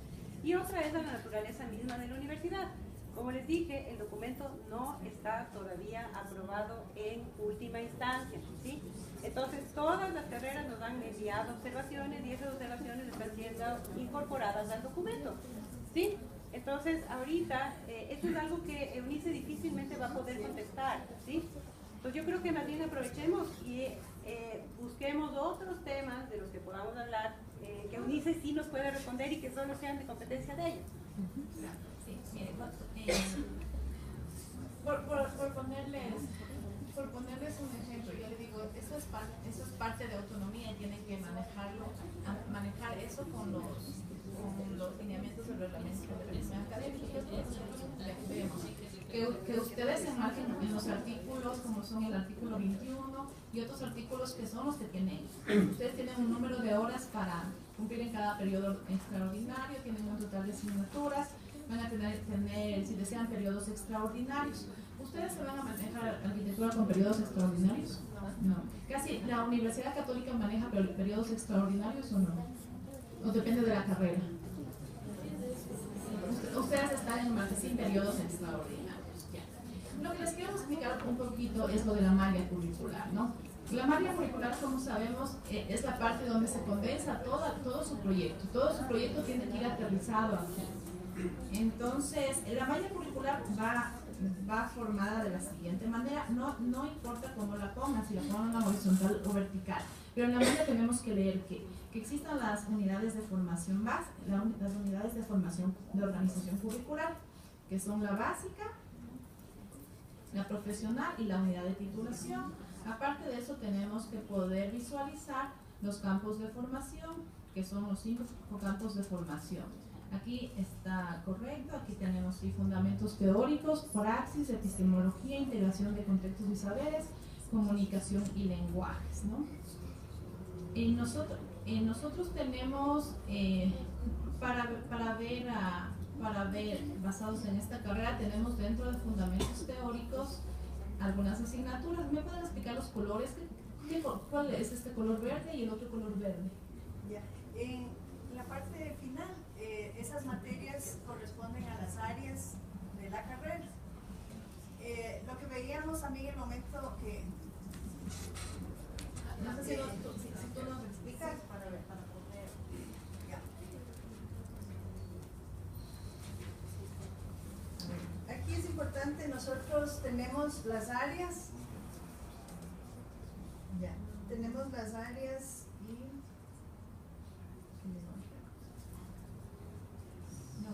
y otra es la naturaleza misma de la universidad. Como les dije, el documento no está todavía aprobado en última instancia, ¿sí? Entonces, todas las carreras nos han enviado observaciones y esas observaciones están siendo incorporadas al documento, ¿sí? Entonces, ahorita, esto es algo que UNICE difícilmente va a poder contestar, ¿sí? Pues yo creo que más bien aprovechemos y busquemos otros temas de los que podamos hablar, que UNICE sí nos puede responder y que solo sean de competencia de ellos. Sí, mire, por ponerles un ejemplo, yo le digo, eso es parte de autonomía y tienen que manejar eso con los lineamientos del reglamento de régimen académico. Que ustedes enmarquen en los artículos como son el artículo 21 y otros artículos que son los que tienen. Ustedes tienen un número de horas para cumplir en cada periodo extraordinario, tienen un total de asignaturas, van a tener, si desean, periodos extraordinarios. ¿Ustedes se van a manejar arquitectura con periodos extraordinarios? No. Casi la Universidad Católica maneja periodos extraordinarios o no. O depende de la carrera. Ustedes están en sin periodos extraordinarios. Lo que les quiero explicar un poquito es lo de la malla curricular, ¿no? La malla curricular, como sabemos, es la parte donde se condensa todo su proyecto. Todo su proyecto tiene que ir aterrizado aquí. Entonces, la malla curricular va formada de la siguiente manera. No importa cómo la pongan, si la pongan horizontal o vertical. Pero en la malla tenemos que leer que existan las unidades de formación base, las unidades de formación de organización curricular, que son la básica, la profesional y la unidad de titulación. Aparte de eso, tenemos que poder visualizar los campos de formación, que son los 5 campos de formación. Aquí está correcto, aquí tenemos sí, fundamentos teóricos, praxis, epistemología, integración de contextos y saberes, comunicación y lenguajes, ¿no? Nosotros tenemos, para ver, basados en esta carrera, tenemos dentro de fundamentos teóricos algunas asignaturas. ¿Me pueden explicar los colores? ¿Cuál es este color verde y el otro color verde? Ya. En la parte final, esas materias corresponden a las áreas de la carrera. Lo que veíamos también en el momento que... No sé si tú nos explicas para poder... Ya. Aquí es importante, nosotros tenemos las áreas. Ya, tenemos las áreas y... No.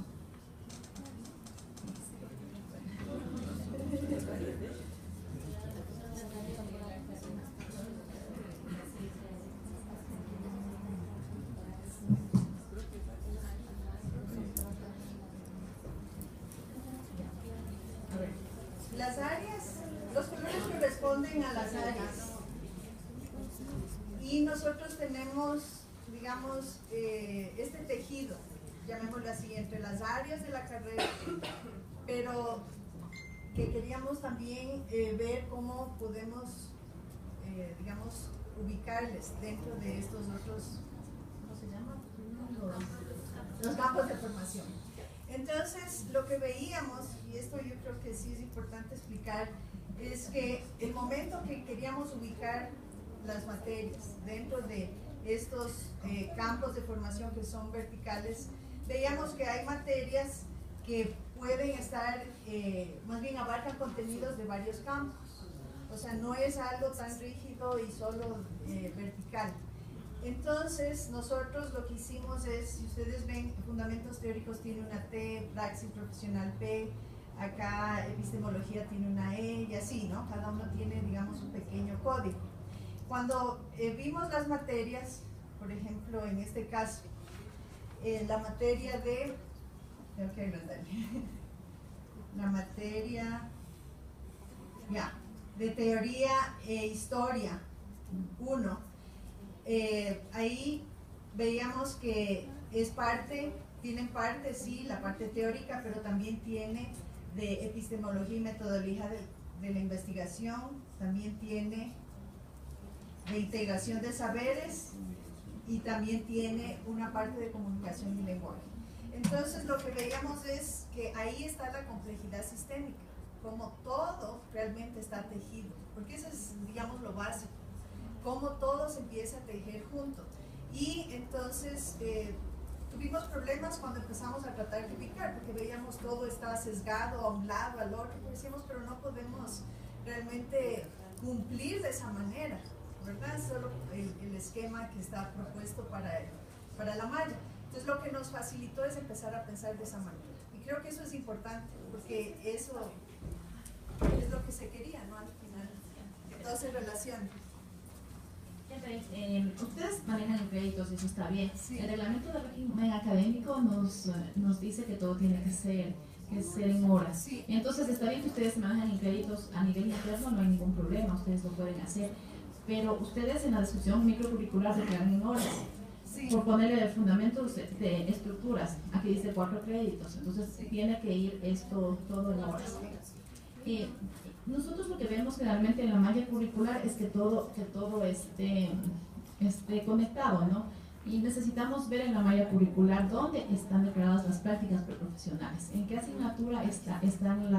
A ver, las áreas, los colores corresponden a las áreas. Y nosotros tenemos, digamos, este tejido, llamémoslo así, entre las áreas de la carrera, pero que queríamos también ver cómo podemos, digamos, ubicarles dentro de estos otros, ¿cómo se llama? Los campos de formación. Entonces, lo que veíamos, y esto yo creo que sí es importante explicar, es que el momento que queríamos ubicar las materias dentro de estos campos de formación que son verticales, veíamos que hay materias que pueden estar, más bien abarcan contenidos de varios campos, o sea, no es algo tan rígido y solo vertical. Entonces, nosotros lo que hicimos es, si ustedes ven, fundamentos teóricos tiene una T, praxis profesional P, acá epistemología tiene una E y así, ¿no? Cada uno tiene, digamos, un pequeño código. Cuando vimos las materias, por ejemplo, en este caso, la materia de, tengo que agrandarle, la materia, ya, de teoría e historia, 1, ahí veíamos que es parte, tienen parte, sí, la parte teórica, pero también tiene de epistemología y metodología de la investigación, también tiene de integración de saberes y también tiene una parte de comunicación y lenguaje. Entonces lo que veíamos es que ahí está la complejidad sistémica, como todo realmente está tejido, porque eso es, digamos, lo básico, cómo todo se empieza a tejer junto. Y entonces tuvimos problemas cuando empezamos a tratar de ubicar, porque veíamos todo está sesgado a un lado, al otro, y decíamos, pero no podemos realmente cumplir de esa manera, ¿verdad? Solo el esquema que está propuesto para la malla. Entonces lo que nos facilitó es empezar a pensar de esa manera. Y creo que eso es importante, porque eso es lo que se quería, ¿no? Al final, que todo se relaciona. Ustedes manejan créditos y eso está bien. Sí. El reglamento de régimen académico nos dice que todo tiene que ser en horas. Sí. Entonces está bien que ustedes manejan créditos a nivel interno, no hay ningún problema, ustedes lo pueden hacer. Pero ustedes en la discusión microcurricular se quedan en horas. Sí. Por ponerle fundamentos de estructuras, aquí dice 4 créditos, entonces Sí. tiene que ir esto todo en horas. Nosotros lo que vemos generalmente en la malla curricular es que todo esté conectado, ¿no? Y necesitamos ver en la malla curricular dónde están declaradas las prácticas preprofesionales, en qué asignatura están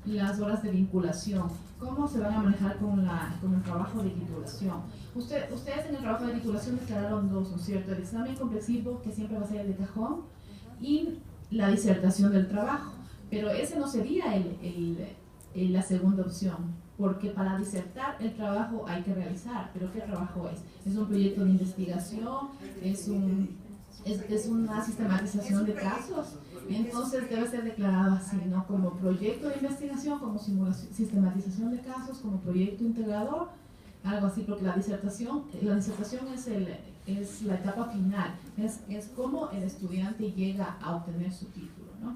las horas de vinculación, cómo se van a manejar con el trabajo de titulación. Ustedes en el trabajo de titulación declararon 2, ¿no es cierto? El examen complexivo, que siempre va a ser el de cajón, y la disertación del trabajo, pero ese no sería la segunda opción, porque para disertar el trabajo hay que realizar, pero ¿qué trabajo es? ¿Es un proyecto de investigación? ¿Es una sistematización de casos? Entonces debe ser declarado así, ¿no? Como proyecto de investigación, como sistematización de casos, como proyecto integrador, algo así, porque la disertación es la etapa final, es cómo el estudiante llega a obtener su título, ¿no?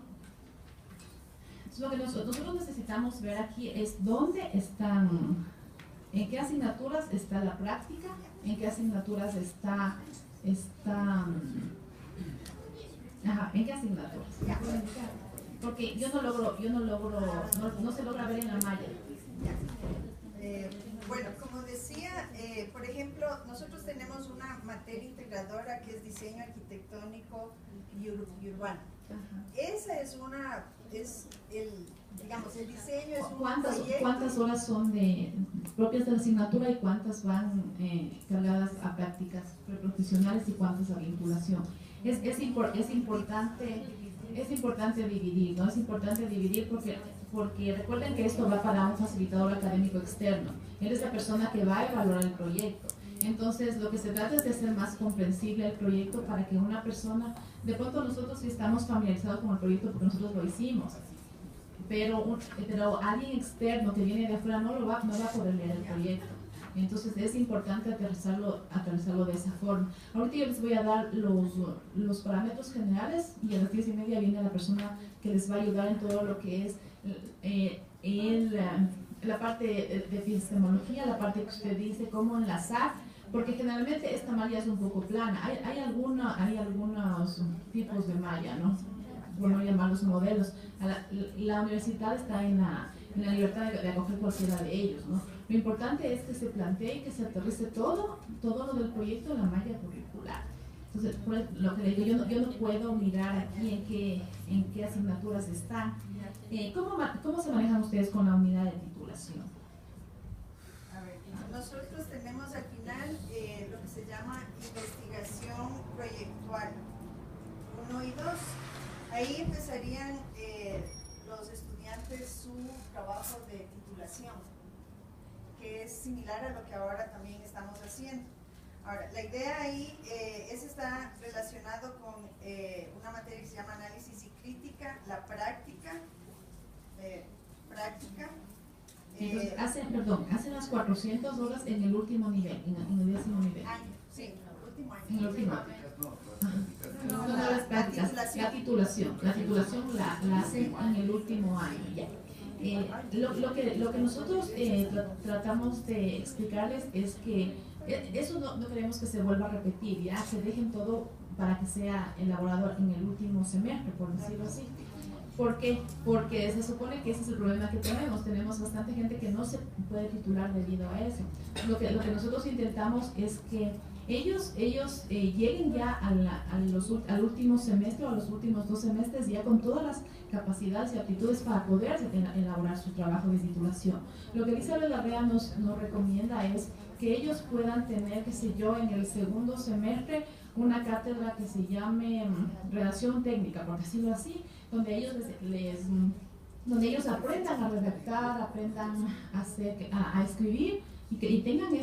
Entonces, lo que nosotros necesitamos ver aquí es dónde están, en qué asignaturas está la práctica, en qué asignaturas está en qué asignaturas. Porque no se logra ver en la malla. Bueno, como decía, por ejemplo, nosotros tenemos una materia integradora que es diseño arquitectónico y urbano. Esa es digamos, el diseño es un proyecto. ¿Cuántas horas son propias de la asignatura y cuántas van cargadas a prácticas preprofesionales y cuántas a vinculación? Es importante dividir, ¿no? Es importante dividir porque recuerden que esto va para un facilitador académico externo. Él es la persona que va a evaluar el proyecto. Entonces, lo que se trata es de hacer más comprensible el proyecto para que una persona, de pronto nosotros sí estamos familiarizados con el proyecto porque nosotros lo hicimos, pero alguien externo que viene de afuera no va a poder leer el proyecto. Entonces es importante aterrizarlo de esa forma. Ahorita yo les voy a dar los parámetros generales y a las 10:30 viene la persona que les va a ayudar en todo lo que es la parte de epistemología, la parte que usted dice, cómo enlazar, porque generalmente esta malla es un poco plana. Hay algunos tipos de malla, ¿no? Por no llamarlos modelos. La universidad está en la libertad de acoger cualquiera de ellos, ¿no? Lo importante es que se plantee y que se aterrice todo lo del proyecto en la malla curricular. Entonces, lo que le digo, yo no puedo mirar aquí en qué asignaturas están. ¿Cómo se manejan ustedes con la unidad de titulación? A ver, nosotros tenemos al final lo que se llama investigación proyectual 1 y 2. Ahí empezarían los estudiantes su trabajo de titulación, que es similar a lo que ahora también estamos haciendo. Ahora, la idea ahí está relacionado con una materia que se llama análisis y crítica, la práctica. Entonces, hacen las 400 horas en el último nivel, en el 10º nivel. Sí, en el último año. En el último año. No, las prácticas, la titulación la hacen en el último año ya. Lo que nosotros tratamos de explicarles es que eso no queremos que se vuelva a repetir, ya se dejen todo para que sea elaborado en el último semestre, por decirlo así. ¿Por qué? Porque se supone que ese es el problema que tenemos. Tenemos bastante gente que no se puede titular debido a eso. Lo que nosotros intentamos es que ellos lleguen ya al último semestre o a los últimos 2 semestres ya con todas las capacidades y aptitudes para poder elaborar su trabajo de titulación. Lo que Elizabeth Larrea nos recomienda es que ellos puedan tener, qué sé yo, en el 2º semestre una cátedra que se llame redacción técnica, por decirlo así, donde ellos aprendan a redactar, aprendan a escribir y tengan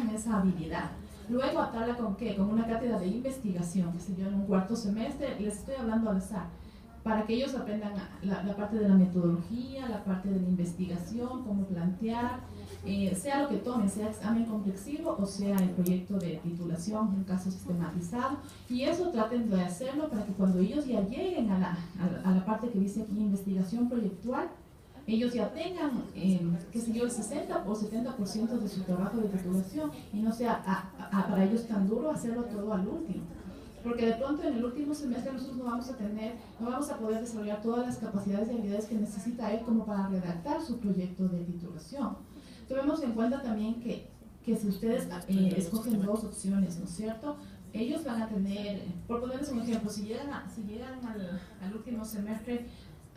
esa habilidad. Luego atarla con ¿qué? Con una cátedra de investigación, que se yo en un 4º semestre, les estoy hablando al azar, para que ellos aprendan la parte de la metodología, la parte de la investigación, cómo plantear, sea lo que tomen, sea examen complexivo o sea el proyecto de titulación, un caso sistematizado, y eso traten de hacerlo para que cuando ellos ya lleguen a la parte que dice aquí investigación proyectual, ellos ya tengan, qué sé yo, el 60 o 70% de su trabajo de titulación y no sea para ellos tan duro hacerlo todo al último. Porque de pronto en el último semestre nosotros no vamos a poder desarrollar todas las capacidades y habilidades que necesita él como para redactar su proyecto de titulación. Tomemos en cuenta también que si ustedes escogen 2 opciones, ¿no es cierto? Ellos van a tener, por ponerles un ejemplo, si llegan al último semestre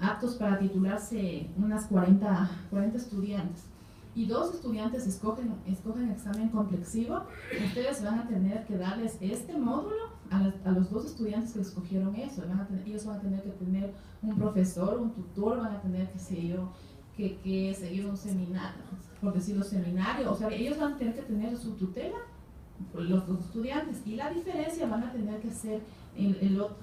aptos para titularse unas 40 estudiantes y 2 estudiantes escogen examen complexivo, ustedes van a tener que darles este módulo a los 2 estudiantes que escogieron eso. Ellos van a tener que tener un profesor, un tutor, van a tener que seguir un seminario, por decirlo seminario, o sea, ellos van a tener que tener su tutela, los 2 estudiantes, y la diferencia van a tener que hacer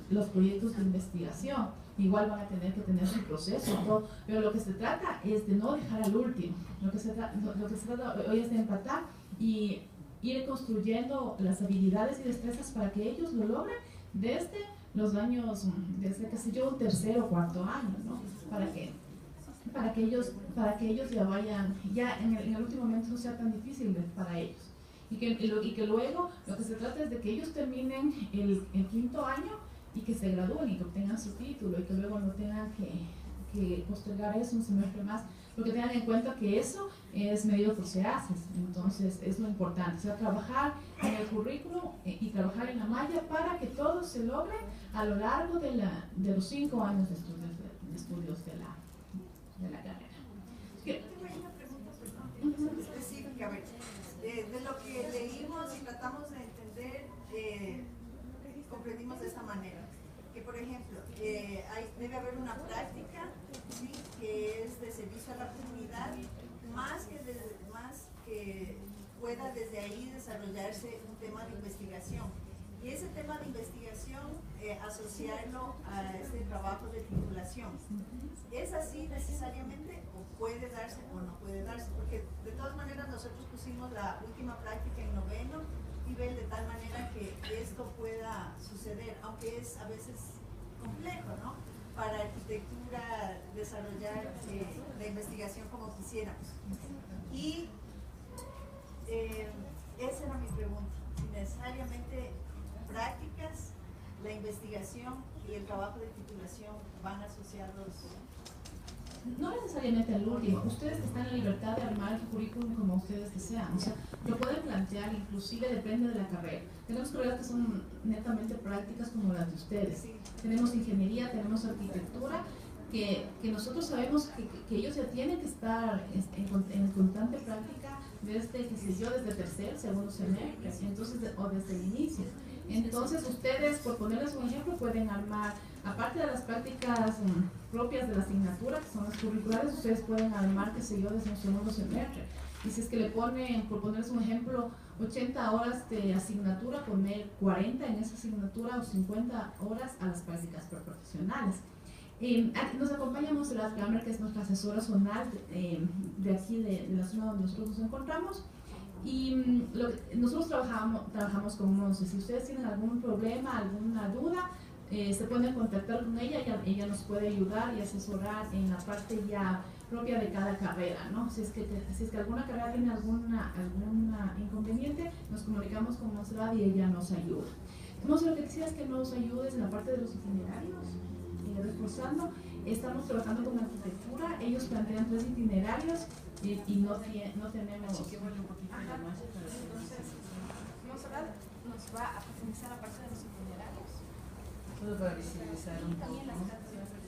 los proyectos de investigación. Igual van a tener que tener su proceso y todo, pero lo que se trata es de no dejar al último. Lo que se trata hoy es de empatar y ir construyendo las habilidades y destrezas para que ellos lo logren desde los años, desde qué sé yo, un tercer o cuarto año, ¿no? Para que ellos ya vayan, ya en el último momento no sea tan difícil para ellos. Y que luego lo que se trata es de que ellos terminen el quinto año y que se gradúen y que obtengan su título y que luego no tengan que postergar eso un semestre más, porque tengan en cuenta que eso es medido por SEACES. Entonces es lo importante, o sea, trabajar en el currículum y trabajar en la malla para que todo se logre a lo largo de los 5 años de estudios de la carrera. Tengo ahí una pregunta, perdón, específica. A ver, de lo que leímos y tratamos de entender, comprendimos de esta manera, que por ejemplo, debe haber una práctica, ¿sí?, que es de servicio a la comunidad, más que pueda desde ahí desarrollarse un tema de investigación. Y ese tema de investigación, asociarlo a este trabajo de titulación. ¿Es así necesariamente o puede darse o no puede darse? Porque de todas maneras nosotros pusimos la última práctica en noveno nivel de tal manera que esto pueda suceder, aunque es a veces complejo, ¿no?, para arquitectura desarrollar la investigación como quisiéramos. Y esa era mi pregunta, si necesariamente prácticas, la investigación y el trabajo de titulación van asociados. No necesariamente al último, ustedes están en la libertad de armar el currículum como ustedes desean, o sea, lo pueden plantear, inclusive depende de la carrera. Tenemos carreras que son netamente prácticas como las de ustedes. Sí. Tenemos ingeniería, tenemos arquitectura, que nosotros sabemos que ellos ya tienen que estar en constante práctica desde, qué sé yo, desde tercer, segundo semestre, entonces, o desde el inicio. Entonces ustedes, por ponerles un ejemplo, pueden armar, aparte de las prácticas propias de la asignatura, que son las curriculares, ustedes pueden armar, qué sé yo, desde un segundo semestre. Y si es que le ponen, por ponerles un ejemplo, 80 horas de asignatura, poner 40 en esa asignatura o 50 horas a las prácticas profesionales. Nos acompaña Montserrat Kramer, que es nuestra asesora zonal de aquí, de la zona donde nosotros nos encontramos. Y nosotros trabajamos con Monse. Si ustedes tienen algún problema, alguna duda, se pueden contactar con ella. Ella nos puede ayudar y asesorar en la parte ya propia de cada carrera, ¿no? Si es que alguna carrera tiene alguna inconveniente, nos comunicamos con Montserrat y ella nos ayuda. Monse, lo que decía es que nos ayudes en la parte de los itinerarios, reforzando. Estamos trabajando con arquitectura, ellos plantean 3 itinerarios y no tenemos... Así que vuelve un poquito más. Entonces, Montserrat nos va a profundizar la parte de los itinerarios. Todo para visibilizar un poco. También las cátedras de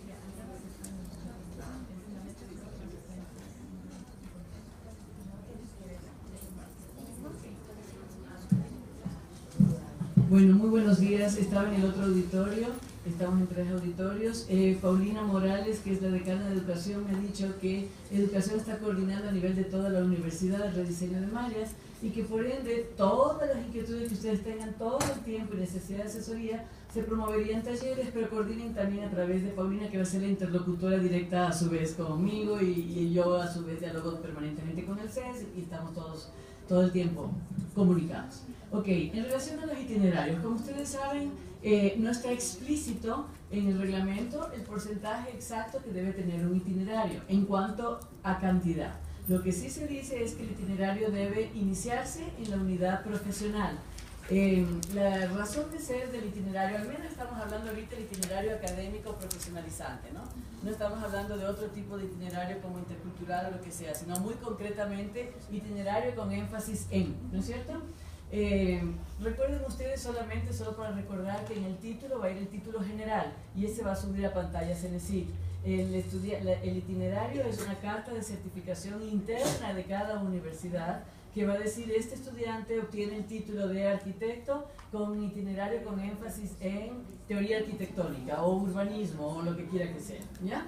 Bueno, muy buenos días. Estaba en el otro auditorio, estamos en 3 auditorios. Paulina Morales, que es la decana de Educación, me ha dicho que Educación está coordinando a nivel de toda la universidad el rediseño de mallas y que por ende todas las inquietudes que ustedes tengan todo el tiempo y necesidad de asesoría se promoverían talleres, pero coordinen también a través de Paulina, que va a ser la interlocutora directa a su vez conmigo y yo a su vez dialogo permanentemente con el CES y estamos todos todo el tiempo comunicados. Ok, en relación a los itinerarios, como ustedes saben, no está explícito en el reglamento el porcentaje exacto que debe tener un itinerario en cuanto a cantidad. Lo que sí se dice es que el itinerario debe iniciarse en la unidad profesional. La razón de ser del itinerario, al menos estamos hablando ahorita del itinerario académico profesionalizante, ¿no? No estamos hablando de otro tipo de itinerario como intercultural o lo que sea, sino muy concretamente itinerario con énfasis en, ¿no es cierto? Recuerden ustedes solamente, solo para recordar que en el título va a ir el título general y ese va a subir a pantalla Cenecic. El itinerario es una carta de certificación interna de cada universidad que va a decir este estudiante obtiene el título de arquitecto con un itinerario con énfasis en teoría arquitectónica o urbanismo o lo que quiera que sea, ¿ya?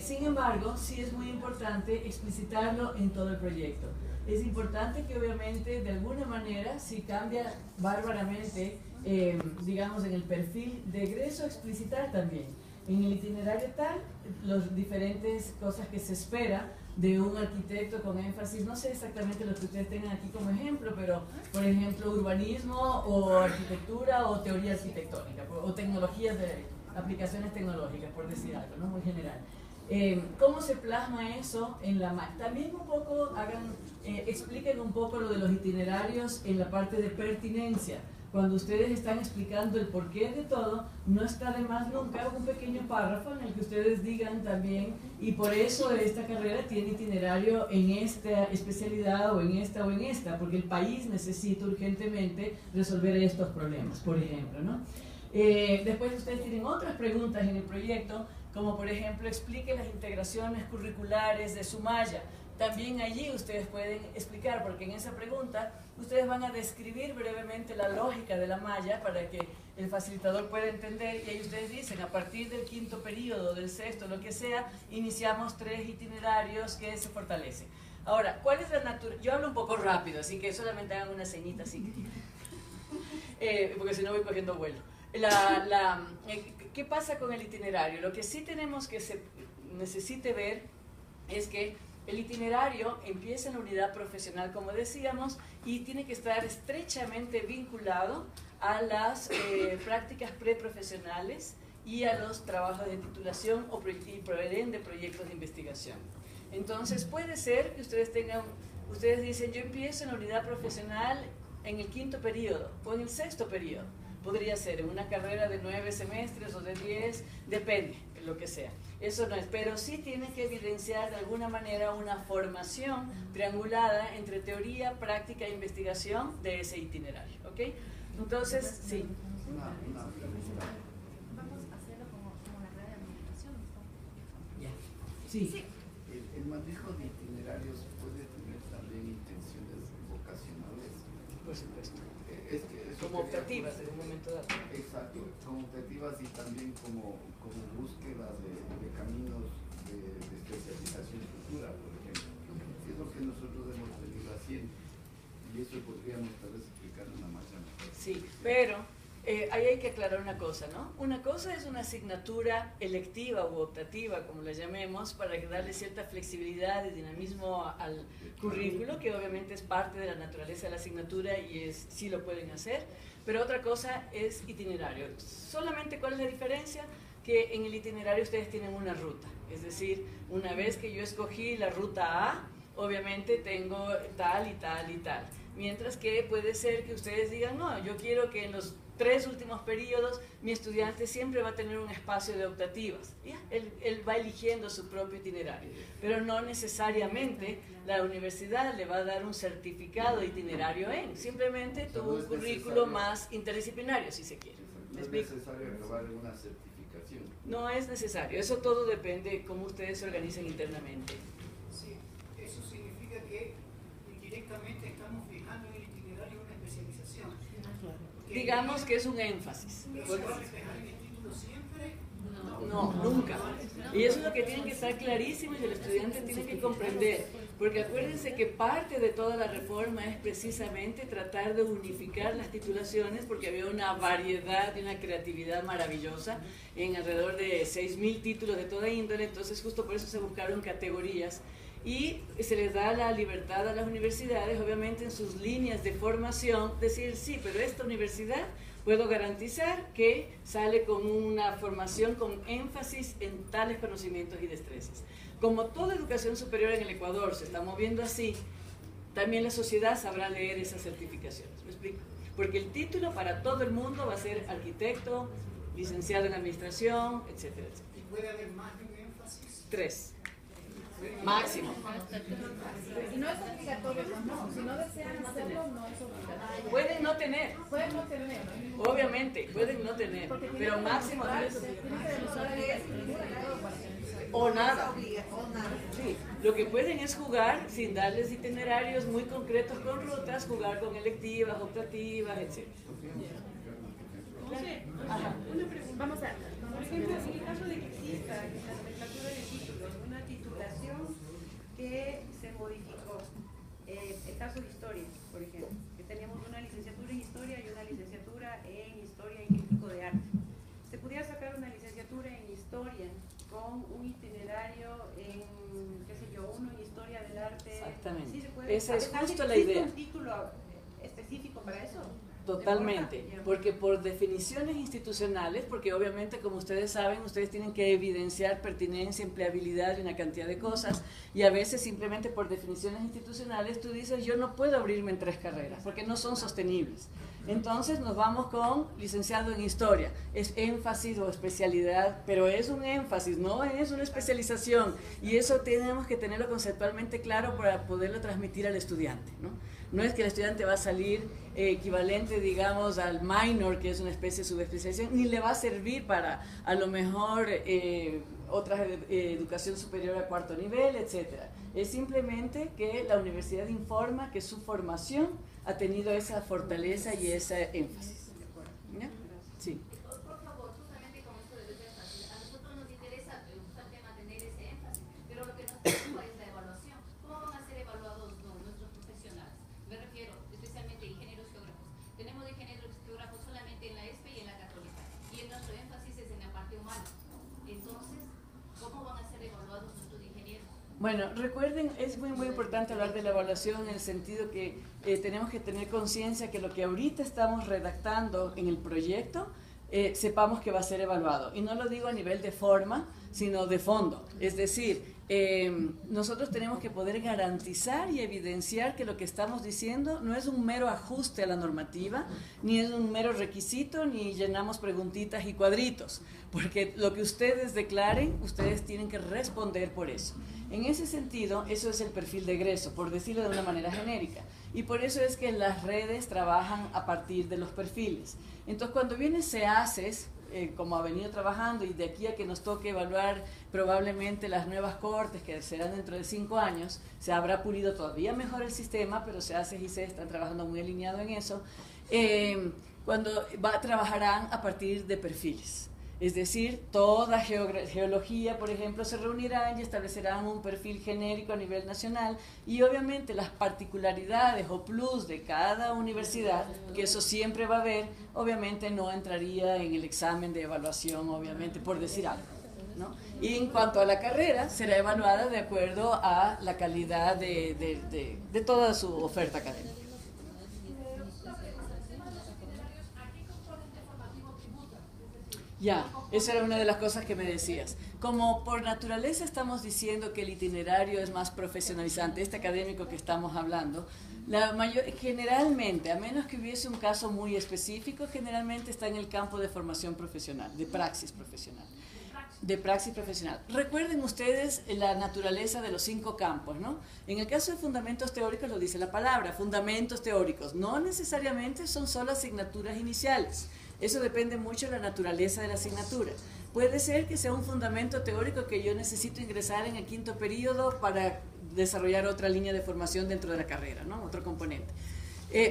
Sin embargo, sí es muy importante explicitarlo en todo el proyecto. Es importante que obviamente de alguna manera, si cambia bárbaramente digamos, en el perfil de egreso, explicitar también en el itinerario tal las diferentes cosas que se espera de un arquitecto con énfasis, no sé exactamente lo que ustedes tengan aquí como ejemplo, pero por ejemplo urbanismo o arquitectura o teoría arquitectónica o tecnologías de aplicaciones tecnológicas, por decir algo, ¿no? Muy general. ¿Cómo se plasma eso en la malla? También un poco expliquen un poco lo de los itinerarios en la parte de pertinencia. Cuando ustedes están explicando el porqué de todo, no está de más nunca un pequeño párrafo en el que ustedes digan también, y por eso esta carrera tiene itinerario en esta especialidad o en esta, porque el país necesita urgentemente resolver estos problemas, por ejemplo, ¿no? Después ustedes tienen otras preguntas en el proyecto, como por ejemplo, explique las integraciones curriculares de su malla. También allí ustedes pueden explicar, porque en esa pregunta ustedes van a describir brevemente la lógica de la malla para que el facilitador pueda entender, y ahí ustedes dicen, a partir del quinto periodo, del sexto, lo que sea, iniciamos 3 itinerarios que se fortalecen. Ahora, ¿cuál es la naturaleza? Yo hablo un poco rápido, así que solamente hagan una ceñita así, porque si no voy cogiendo vuelo. ¿Qué pasa con el itinerario? Lo que sí tenemos que se necesite ver es que el itinerario empieza en la unidad profesional, como decíamos, y tiene que estar estrechamente vinculado a las prácticas preprofesionales y a los trabajos de titulación y proveen de proyectos de investigación. Entonces puede ser que ustedes dicen, yo empiezo en la unidad profesional en el 5º periodo o en el 6º periodo. Podría ser en una carrera de 9 semestres o de 10, depende, lo que sea. Eso no es, pero sí tiene que evidenciar de alguna manera una formación triangulada entre teoría, práctica e investigación de ese itinerario, ¿ok? Entonces, sí. Una pregunta. Vamos a hacerlo como la carrera de administración, ¿no? Ya. Sí. El manejo de itinerarios puede tener también intenciones vocacionales. Por supuesto. Como optativas en un momento dado. Exacto, como optativas y también como búsqueda de caminos de especialización futura, por ejemplo. Es lo que nosotros hemos venido haciendo. Y eso podríamos tal vez explicar de una manera mejor. Sí, pero ahí hay que aclarar una cosa, ¿no? Una cosa es una asignatura electiva u optativa, como la llamemos, para darle cierta flexibilidad y dinamismo al currículo, que obviamente es parte de la naturaleza de la asignatura y sí lo pueden hacer, pero otra cosa es itinerario. Solamente, ¿cuál es la diferencia? Que en el itinerario ustedes tienen una ruta, es decir, una vez que yo escogí la ruta A, obviamente tengo tal y tal y tal. Mientras que puede ser que ustedes digan, no, yo quiero que en los 3 últimos periodos mi estudiante siempre va a tener un espacio de optativas. ¿Ya? Él va eligiendo su propio itinerario, pero no necesariamente la universidad le va a dar un certificado de itinerario simplemente tuvo un currículo más interdisciplinario, si se quiere. No es necesario acabar en una certificación. No es necesario, eso todo depende de cómo ustedes se organicen internamente. Sí, eso significa que indirectamente estamos fijando en el itinerario una especialización. Digamos que es un énfasis. ¿Pero se va a reflejar en el título siempre? No, nunca. Y eso es lo que tienen que estar clarísimos y el estudiante tiene que comprender. Porque acuérdense que parte de toda la reforma es precisamente tratar de unificar las titulaciones, porque había una variedad y una creatividad maravillosa en alrededor de 6.000 títulos de toda índole, entonces justo por eso se buscaron categorías. Y se les da la libertad a las universidades, obviamente en sus líneas de formación, decir, sí, pero esta universidad puedo garantizar que sale con una formación con énfasis en tales conocimientos y destrezas. Como toda educación superior en el Ecuador se está moviendo así, también la sociedad sabrá leer esas certificaciones. ¿Me explico? Porque el título para todo el mundo va a ser arquitecto, licenciado en administración, etcétera, etcétera. ¿Y puede haber más de un énfasis? 3. Máximo. Y no es obligatorio, no. Si no desean hacerlo, no es obligatorio. Pueden no tener. Pueden no tener. Obviamente, pueden no tener. Pero máximo 3. O nada. Sí. Lo que pueden es jugar sin darles itinerarios muy concretos con rutas, jugar con electivas, optativas, etc. Una pregunta. Vamos a ver. Por ejemplo, en el caso de que exista la nomenclatura de títulos, una titulación que se modificó, el caso de historia, por ejemplo, que teníamos una licenciatura en historia y una licenciatura en con un itinerario en, qué sé yo, uno en historia del arte. Exactamente. ¿Sí se puede? Esa es justo la ¿Existe idea. un título específico para eso? Totalmente, porque por definiciones institucionales, porque obviamente como ustedes saben, ustedes tienen que evidenciar pertinencia, empleabilidad y una cantidad de cosas, y a veces simplemente por definiciones institucionales tú dices yo no puedo abrirme en 3 carreras, porque no son sostenibles. Entonces nos vamos con licenciado en historia, es énfasis o especialidad, pero es un énfasis, no es una especialización, y eso tenemos que tenerlo conceptualmente claro para poderlo transmitir al estudiante, ¿no? No es que el estudiante va a salir equivalente, digamos, al minor, que es una especie de subespecialización, ni le va a servir para, a lo mejor, otra educación superior a 4º nivel, etc. Es simplemente que la universidad informa que su formación ha tenido esa fortaleza y ese énfasis. ¿Ya? Sí. Por favor, justamente con esto del énfasis, a nosotros nos interesa justamente mantener ese énfasis, pero lo que nos preocupa es la evaluación. ¿Cómo van a ser evaluados nuestros profesionales? Me refiero especialmente a ingenieros geógrafos. Tenemos ingenieros geógrafos solamente en la ESPE y en la Católica, y nuestro énfasis es en la parte humana. Entonces, ¿cómo van a ser evaluados nuestros ingenieros? Bueno, recuerden, es muy importante hablar de la evaluación en el sentido que tenemos que tener conciencia que lo que ahorita estamos redactando en el proyecto, sepamos que va a ser evaluado. Y no lo digo a nivel de forma, sino de fondo. Es decir, nosotros tenemos que poder garantizar y evidenciar que lo que estamos diciendo no es un mero ajuste a la normativa, ni es un mero requisito, ni llenamos preguntitas y cuadritos, porque lo que ustedes declaren, ustedes tienen que responder por eso. En ese sentido, eso es el perfil de egreso, por decirlo de una manera genérica, y por eso es que las redes trabajan a partir de los perfiles. Entonces, cuando viene SEACES, como ha venido trabajando, y de aquí a que nos toque evaluar probablemente las nuevas cortes, que serán dentro de 5 años, se habrá pulido todavía mejor el sistema, pero SEACES y CES están trabajando muy alineado en eso, trabajarán a partir de perfiles. Es decir, toda geología, por ejemplo, se reunirán y establecerán un perfil genérico a nivel nacional, y obviamente las particularidades o plus de cada universidad, que eso siempre va a haber, obviamente no entraría en el examen de evaluación, obviamente, por decir algo, ¿no? Y en cuanto a la carrera, será evaluada de acuerdo a la calidad de toda su oferta académica. Ya, esa era una de las cosas que me decías. Como por naturaleza estamos diciendo que el itinerario es más profesionalizante, este académico que estamos hablando, generalmente, a menos que hubiese un caso muy específico, generalmente está en el campo de formación profesional, de praxis profesional. De praxis profesional. Recuerden ustedes la naturaleza de los 5 campos, ¿no? En el caso de fundamentos teóricos lo dice la palabra, fundamentos teóricos. No necesariamente son solo asignaturas iniciales. Eso depende mucho de la naturaleza de la asignatura. Puede ser que sea un fundamento teórico que yo necesito ingresar en el 5º periodo para desarrollar otra línea de formación dentro de la carrera, ¿no? Otro componente.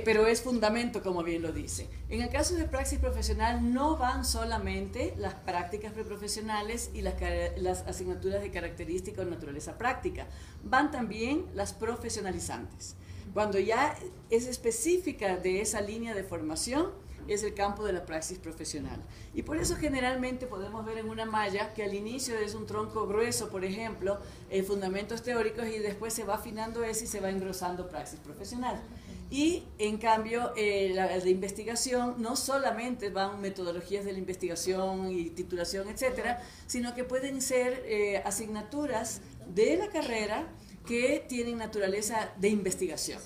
Pero es fundamento, como bien lo dice. En el caso de praxis profesional no van solamente las prácticas preprofesionales y las asignaturas de característica o naturaleza práctica, van también las profesionalizantes. Cuando ya es específica de esa línea de formación, es el campo de la praxis profesional. Y por eso generalmente podemos ver en una malla que al inicio es un tronco grueso, por ejemplo, fundamentos teóricos, y después se va afinando ese y se va engrosando praxis profesional. Y en cambio, la de investigación no solamente van metodologías de la investigación y titulación, etcétera, sino que pueden ser asignaturas de la carrera que tienen naturaleza de investigación.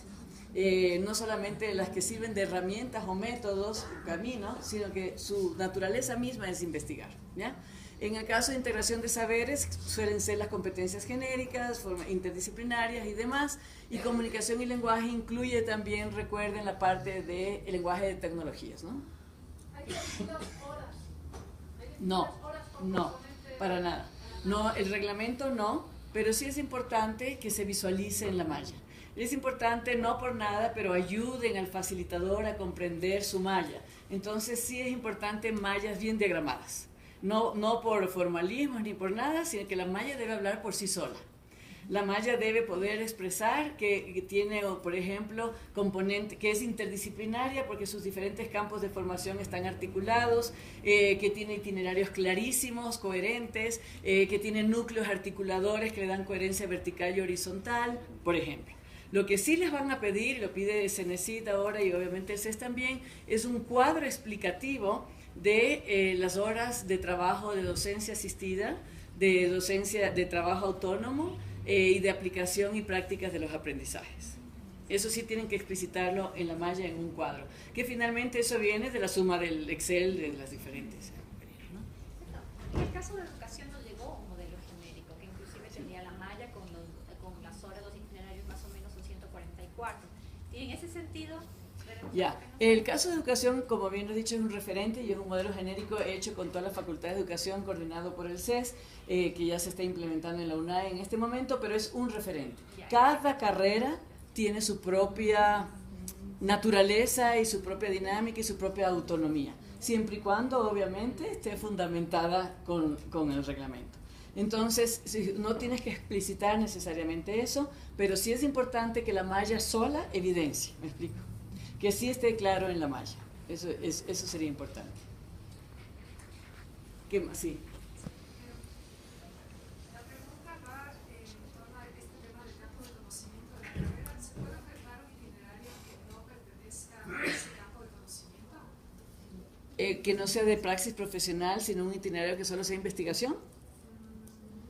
No solamente las que sirven de herramientas o métodos, caminos, sino que su naturaleza misma es investigar, ¿ya? En el caso de integración de saberes, suelen ser las competencias genéricas, interdisciplinarias y demás, y comunicación y lenguaje incluye también, recuerden, la parte del lenguaje de tecnologías, ¿no? ¿Hay distintas horas? No, para nada. No, el reglamento no, pero sí es importante que se visualice en la malla. Es importante, no por nada, pero ayuden al facilitador a comprender su malla. Entonces sí es importante mallas bien diagramadas. No por formalismos ni por nada, sino que la malla debe hablar por sí sola. La malla debe poder expresar que tiene, por ejemplo, componente, que es interdisciplinaria porque sus diferentes campos de formación están articulados, que tiene itinerarios clarísimos, coherentes, que tiene núcleos articuladores que le dan coherencia vertical y horizontal, por ejemplo. Lo que sí les van a pedir, lo pide Cenecit ahora y obviamente el CES también, es un cuadro explicativo de las horas de trabajo de docencia asistida, de docencia de trabajo autónomo y de aplicación y prácticas de los aprendizajes. Eso sí tienen que explicitarlo en la malla en un cuadro, que finalmente eso viene de la suma del Excel de las diferentes. En el caso de educación nos llegó un modelo genérico, que inclusive tenía la malla con las horas, los itinerarios más o menos son 144. Y en ese sentido... Ya, el caso de educación, como bien lo he dicho, es un referente y es un modelo genérico hecho con todas las facultades de educación, coordinado por el CES, que ya se está implementando en la UNAE en este momento, pero es un referente. Cada carrera tiene su propia naturaleza y su propia dinámica y su propia autonomía, siempre y cuando obviamente esté fundamentada con el reglamento. Entonces, no tienes que explicitar necesariamente eso, pero sí es importante que la malla sola evidencie, ¿me explico? Que sí esté claro en la malla, eso sería importante. ¿Qué más? Sí. La pregunta va en torno a este tema del campo de conocimiento de la carrera. ¿Se puede ofertar un itinerario que no pertenezca a ese campo de conocimiento? Que no sea de praxis profesional, sino un itinerario que solo sea investigación.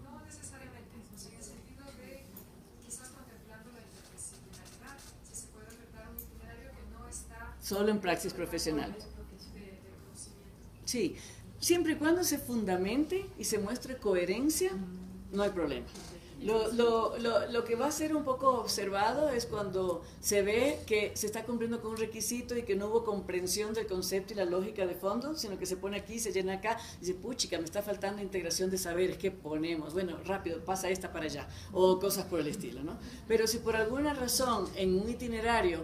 No necesariamente, en el sentido de quizás contemplando la interdisciplinaridad, si se puede ofertar un itinerario que no está Solo en praxis profesional. Sí, siempre y cuando se fundamente y se muestre coherencia, no hay problema. Lo que va a ser un poco observado es cuando se ve que se está cumpliendo con un requisito y que no hubo comprensión del concepto y la lógica de fondo, sino que se pone aquí, se llena acá, y dice, puchica, me está faltando integración de saberes, ¿qué ponemos? Bueno, rápido, pasa esta para allá, o cosas por el estilo, ¿no? Pero si por alguna razón en un itinerario,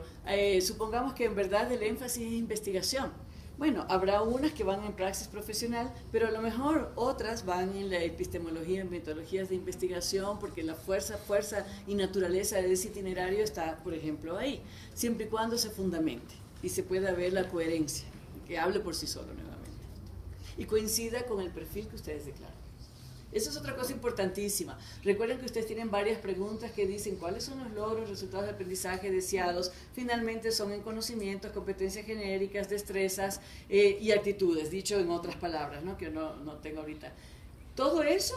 supongamos que en verdad el énfasis es investigación, bueno, habrá unas que van en praxis profesional, pero a lo mejor otras van en la epistemología, en metodologías de investigación, porque la fuerza y naturaleza de ese itinerario está, por ejemplo, ahí, siempre y cuando se fundamente y se pueda ver la coherencia, que hable por sí solo nuevamente, y coincida con el perfil que ustedes declaran. Eso es otra cosa importantísima. Recuerden que ustedes tienen varias preguntas que dicen cuáles son los logros, resultados de aprendizaje deseados. Finalmente son en conocimientos, competencias genéricas, destrezas y actitudes, dicho en otras palabras, ¿no? Que no tengo ahorita. Todo eso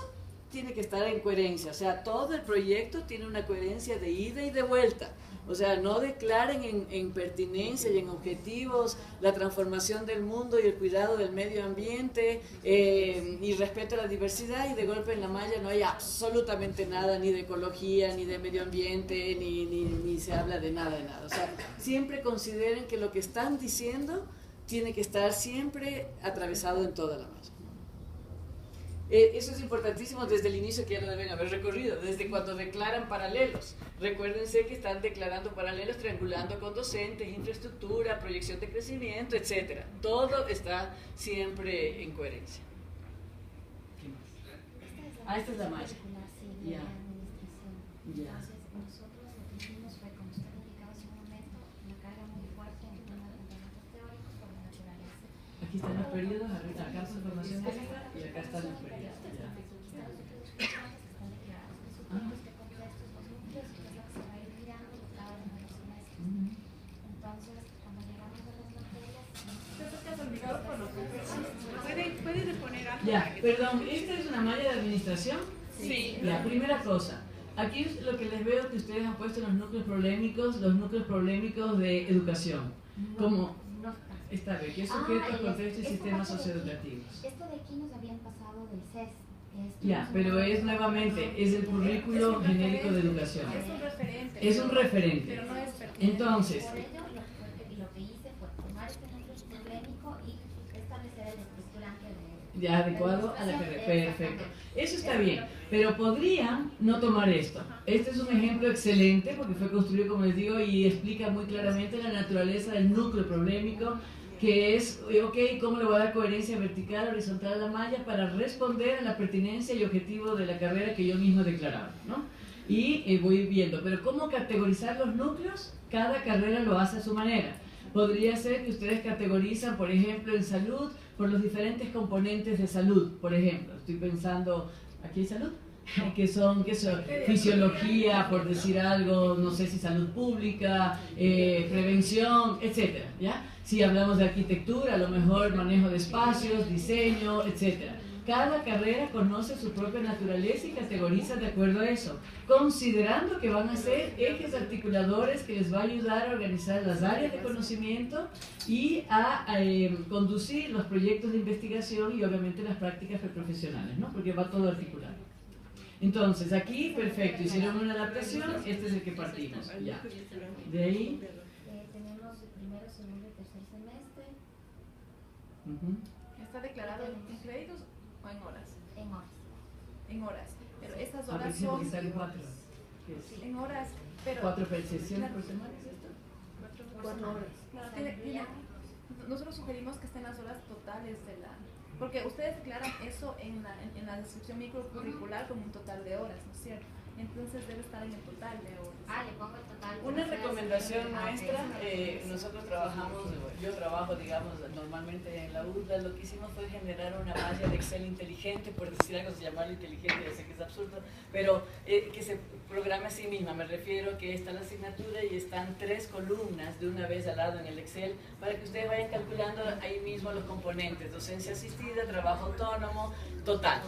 tiene que estar en coherencia, o sea, todo el proyecto tiene una coherencia de ida y de vuelta. O sea, no declaren en pertinencia y en objetivos la transformación del mundo y el cuidado del medio ambiente y respeto a la diversidad, y de golpe en la malla no hay absolutamente nada, ni de ecología, ni de medio ambiente, ni se habla de nada. O sea, siempre consideren que lo que están diciendo tiene que estar siempre atravesado en toda la malla. Eso es importantísimo desde el inicio, que ya lo deben haber recorrido, desde cuando declaran paralelos. Recuérdense que están declarando paralelos, triangulando con docentes, infraestructura, proyección de crecimiento, etc. Todo está siempre en coherencia. ¿Qué más? Esta es la malla. Ya. Entonces, nosotros lo que hicimos fue, como usted indicaba hace un momento, una carga muy fuerte en temas teóricos por la naturaleza. Aquí están los periodos, acá su formación extra y acá están los periodos. ¿Puedes poner algo? Ya, perdón, ¿esta es una malla de administración? Sí. La primera cosa, aquí es lo que les veo que ustedes han puesto en los núcleos problemáticos de educación. Como está bien, ¿qué sujetos, contexto y sistemas socioeducativos? Esto de aquí nos habían pasado del CES. Ya, pero es nuevamente, es el currículo genérico de educación. Es un referente. Es un referente. Pero no es pertinente. Entonces, Por ello, lo que hice fue tomar este núcleo problemático y establecer el estructurante de... ya adecuado a la carrera. Perfecto. Eso está bien, pero podrían no tomar esto. Este es un ejemplo excelente porque fue construido, como les digo, y explica muy claramente la naturaleza del núcleo problemático, que es, ok, ¿cómo le voy a dar coherencia vertical, horizontal a la malla para responder a la pertinencia y objetivo de la carrera que yo mismo he declarado, ¿no? y voy viendo. Pero ¿cómo categorizar los núcleos? Cada carrera lo hace a su manera. Podría ser que ustedes categorizan, por ejemplo, en salud, por los diferentes componentes de salud, por ejemplo. Estoy pensando, ¿aquí hay salud? que son fisiología, por decir algo, no sé si salud pública, prevención, etcétera, ¿ya? Si hablamos de arquitectura, a lo mejor manejo de espacios, diseño, etcétera. Cada carrera conoce su propia naturaleza y categoriza de acuerdo a eso, considerando que van a ser ejes articuladores que les va a ayudar a organizar las áreas de conocimiento y a conducir los proyectos de investigación y obviamente las prácticas profesionales, ¿no? Porque va todo articulado. Entonces, aquí, perfecto, hicieron una adaptación, este es el que partimos, ya. De ahí... tenemos el primero, segundo y tercer semestre. ¿Está declarado en créditos o en horas? En horas. En horas. Pero estas horas son... En horas, pero... ¿4 sesiones por semana es esto? 4 horas. Claro, nosotros sugerimos que estén las horas totales de la... Porque ustedes declaran eso en la descripción microcurricular como un total de horas, ¿no es cierto? Entonces debe estar en el total de horas. Le pongo el total. Una recomendación nuestra, nosotros trabajamos, yo trabajo, digamos, normalmente en la UDLA, lo que hicimos fue generar una malla de Excel inteligente, por decir algo, se llamarlo inteligente, yo sé que es absurdo, pero que se programe a sí misma. Me refiero que está la asignatura y están 3 columnas de una vez al lado en el Excel, para que ustedes vayan calculando ahí mismo los componentes: docencia asistida, trabajo autónomo, total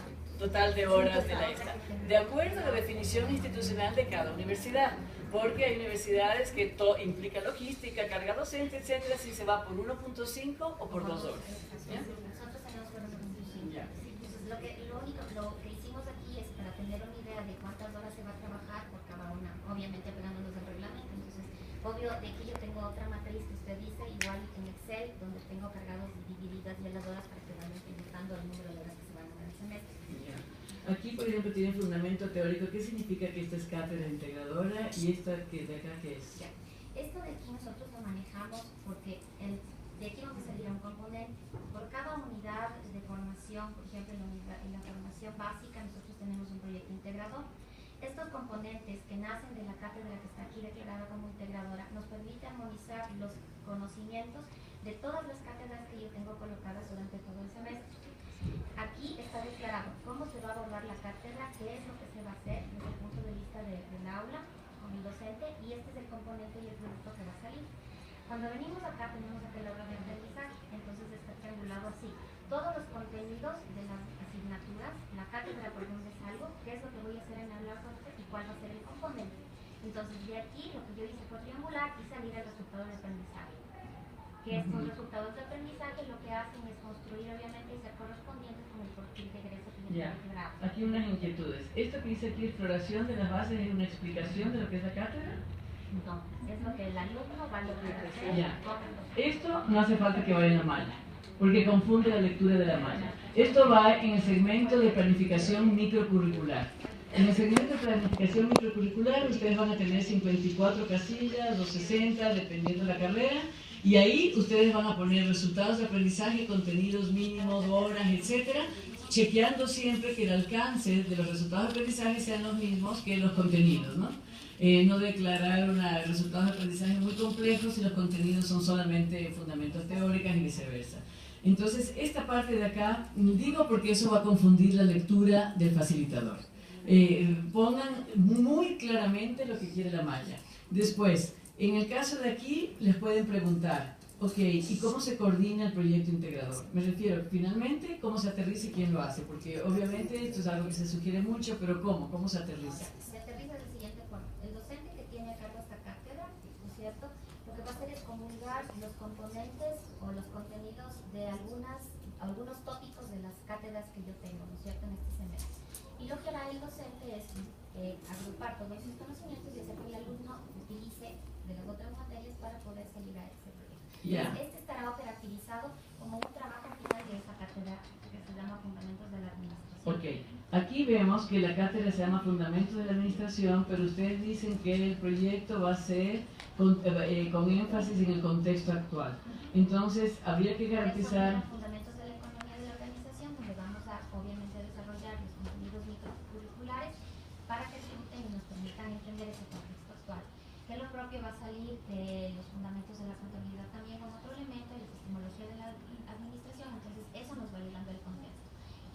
de horas de la ESA, de acuerdo a la definición institucional de cada universidad, porque hay universidades que implica logística, carga docente, etcétera, si se va por 1.5 o por 2 horas. ¿Ya? Nosotros tenemos por 1.5. Ya. Entonces, lo que hicimos aquí es para tener una idea de cuántas horas se va a trabajar por cada una, obviamente pegándonos al reglamento. Entonces, obvio, de aquí yo tengo otra matriz que usted dice, igual en Excel, donde tengo cargados y divididas ya las horas para que vayan indicando el número de horas que se van a dar el semestre. Aquí, por ejemplo, tiene fundamento teórico. ¿Qué significa que esta es cátedra integradora y esta que de acá qué es? Ya. Esto de aquí nosotros lo manejamos porque de aquí vamos a salir un componente. Por cada unidad de formación, por ejemplo, en la formación básica, nosotros tenemos un proyecto integrador. Estos componentes que nacen de la cátedra que está aquí declarada como integradora nos permiten armonizar los conocimientos de todas las cátedras que yo tengo colocadas durante todo el semestre. Aquí está declarado cómo se va a abordar la cátedra, qué es lo que se va a hacer desde el punto de vista del aula con el docente, y este es el componente y el producto que va a salir. Cuando venimos acá tenemos aquel orden de aprendizaje, entonces está triangulado así. Todos los contenidos de las asignaturas, la cátedra por donde salgo, qué es lo que voy a hacer en el aula y cuál va a ser el componente. Entonces de aquí lo que yo hice fue triangular y salir el resultado de aprendizaje. Que estos resultados de aprendizaje lo que hacen es construir obviamente y ser correspondientes con el perfil de egreso que yo tengo. Aquí unas inquietudes. ¿Esto que dice aquí, exploración de las bases, es una explicación de lo que es la cátedra? No, es lo que el alumno va a lograr hacer. Ya. Esto no hace falta que vaya en la malla, porque confunde la lectura de la malla. Esto va en el segmento de planificación microcurricular. En el segmento de planificación microcurricular ustedes van a tener 54 casillas o 60, dependiendo de la carrera. Y ahí ustedes van a poner resultados de aprendizaje, contenidos mínimos, horas, etcétera, chequeando siempre que el alcance de los resultados de aprendizaje sean los mismos que los contenidos, ¿no? No declarar resultados de aprendizaje muy complejos si los contenidos son solamente fundamentos teóricos y viceversa. Entonces, esta parte de acá, digo porque eso va a confundir la lectura del facilitador. Pongan muy claramente lo que quiere la malla. Después, en el caso de aquí, les pueden preguntar, ok, ¿y cómo se coordina el proyecto integrador? Me refiero, finalmente, ¿cómo se aterriza y quién lo hace? Porque obviamente esto es algo que se sugiere mucho, pero ¿cómo? ¿Cómo se aterriza? Se aterriza de la siguiente forma. El docente que tiene a cargo esta cátedra, ¿no es cierto?, lo que va a hacer es comunicar los componentes o los contenidos de algunos tópicos de las cátedras que yo tengo, ¿no es cierto?, en este semestre. Y lo que hará el docente es agrupar todos esos conocimientos y hacer que el alumno utilice de las otras materias para poder seguir a ese proyecto. Yeah. Este estará operativizado como un trabajo final de esa cátedra que se llama Fundamentos de la Administración. Ok, aquí vemos que la cátedra se llama Fundamentos de la Administración, pero ustedes dicen que el proyecto va a ser con énfasis en el contexto actual. Entonces, habría que garantizar... Fundamentos de la Economía de la Organización, donde vamos a obviamente desarrollar los contenidos microcurriculares para que disfruten y nos permitan puedan entender ese contexto actual. Que lo propio va a salir de los fundamentos de la contabilidad también con otro elemento, la epistemología de la administración, entonces eso nos va ayudando el contexto.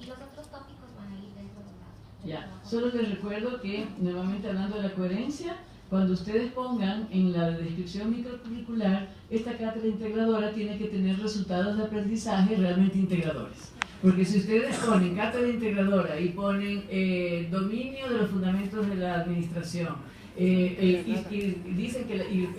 Y los otros tópicos van a ir dentro de la... Ya, solo les recuerdo que, nuevamente hablando de la coherencia, cuando ustedes pongan en la descripción microcurricular, esta cátedra integradora tiene que tener resultados de aprendizaje realmente integradores. Porque si ustedes ponen cátedra integradora y ponen dominio de los fundamentos de la administración, y dicen que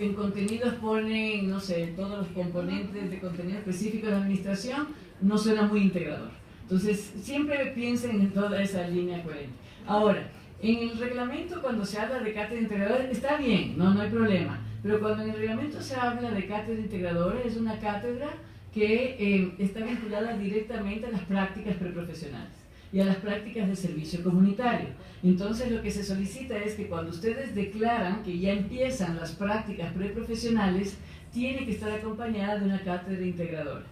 en contenidos ponen, no sé, todos los componentes de contenido específico de la administración, no suena muy integrador. Entonces, siempre piensen en toda esa línea coherente. Ahora, en el reglamento, cuando se habla de cátedra integradora, está bien, no hay problema. Pero cuando en el reglamento se habla de cátedra integradora, es una cátedra que está vinculada directamente a las prácticas preprofesionales y a las prácticas de servicio comunitario. Entonces, lo que se solicita es que cuando ustedes declaran que ya empiezan las prácticas preprofesionales, tiene que estar acompañada de una cátedra integradora.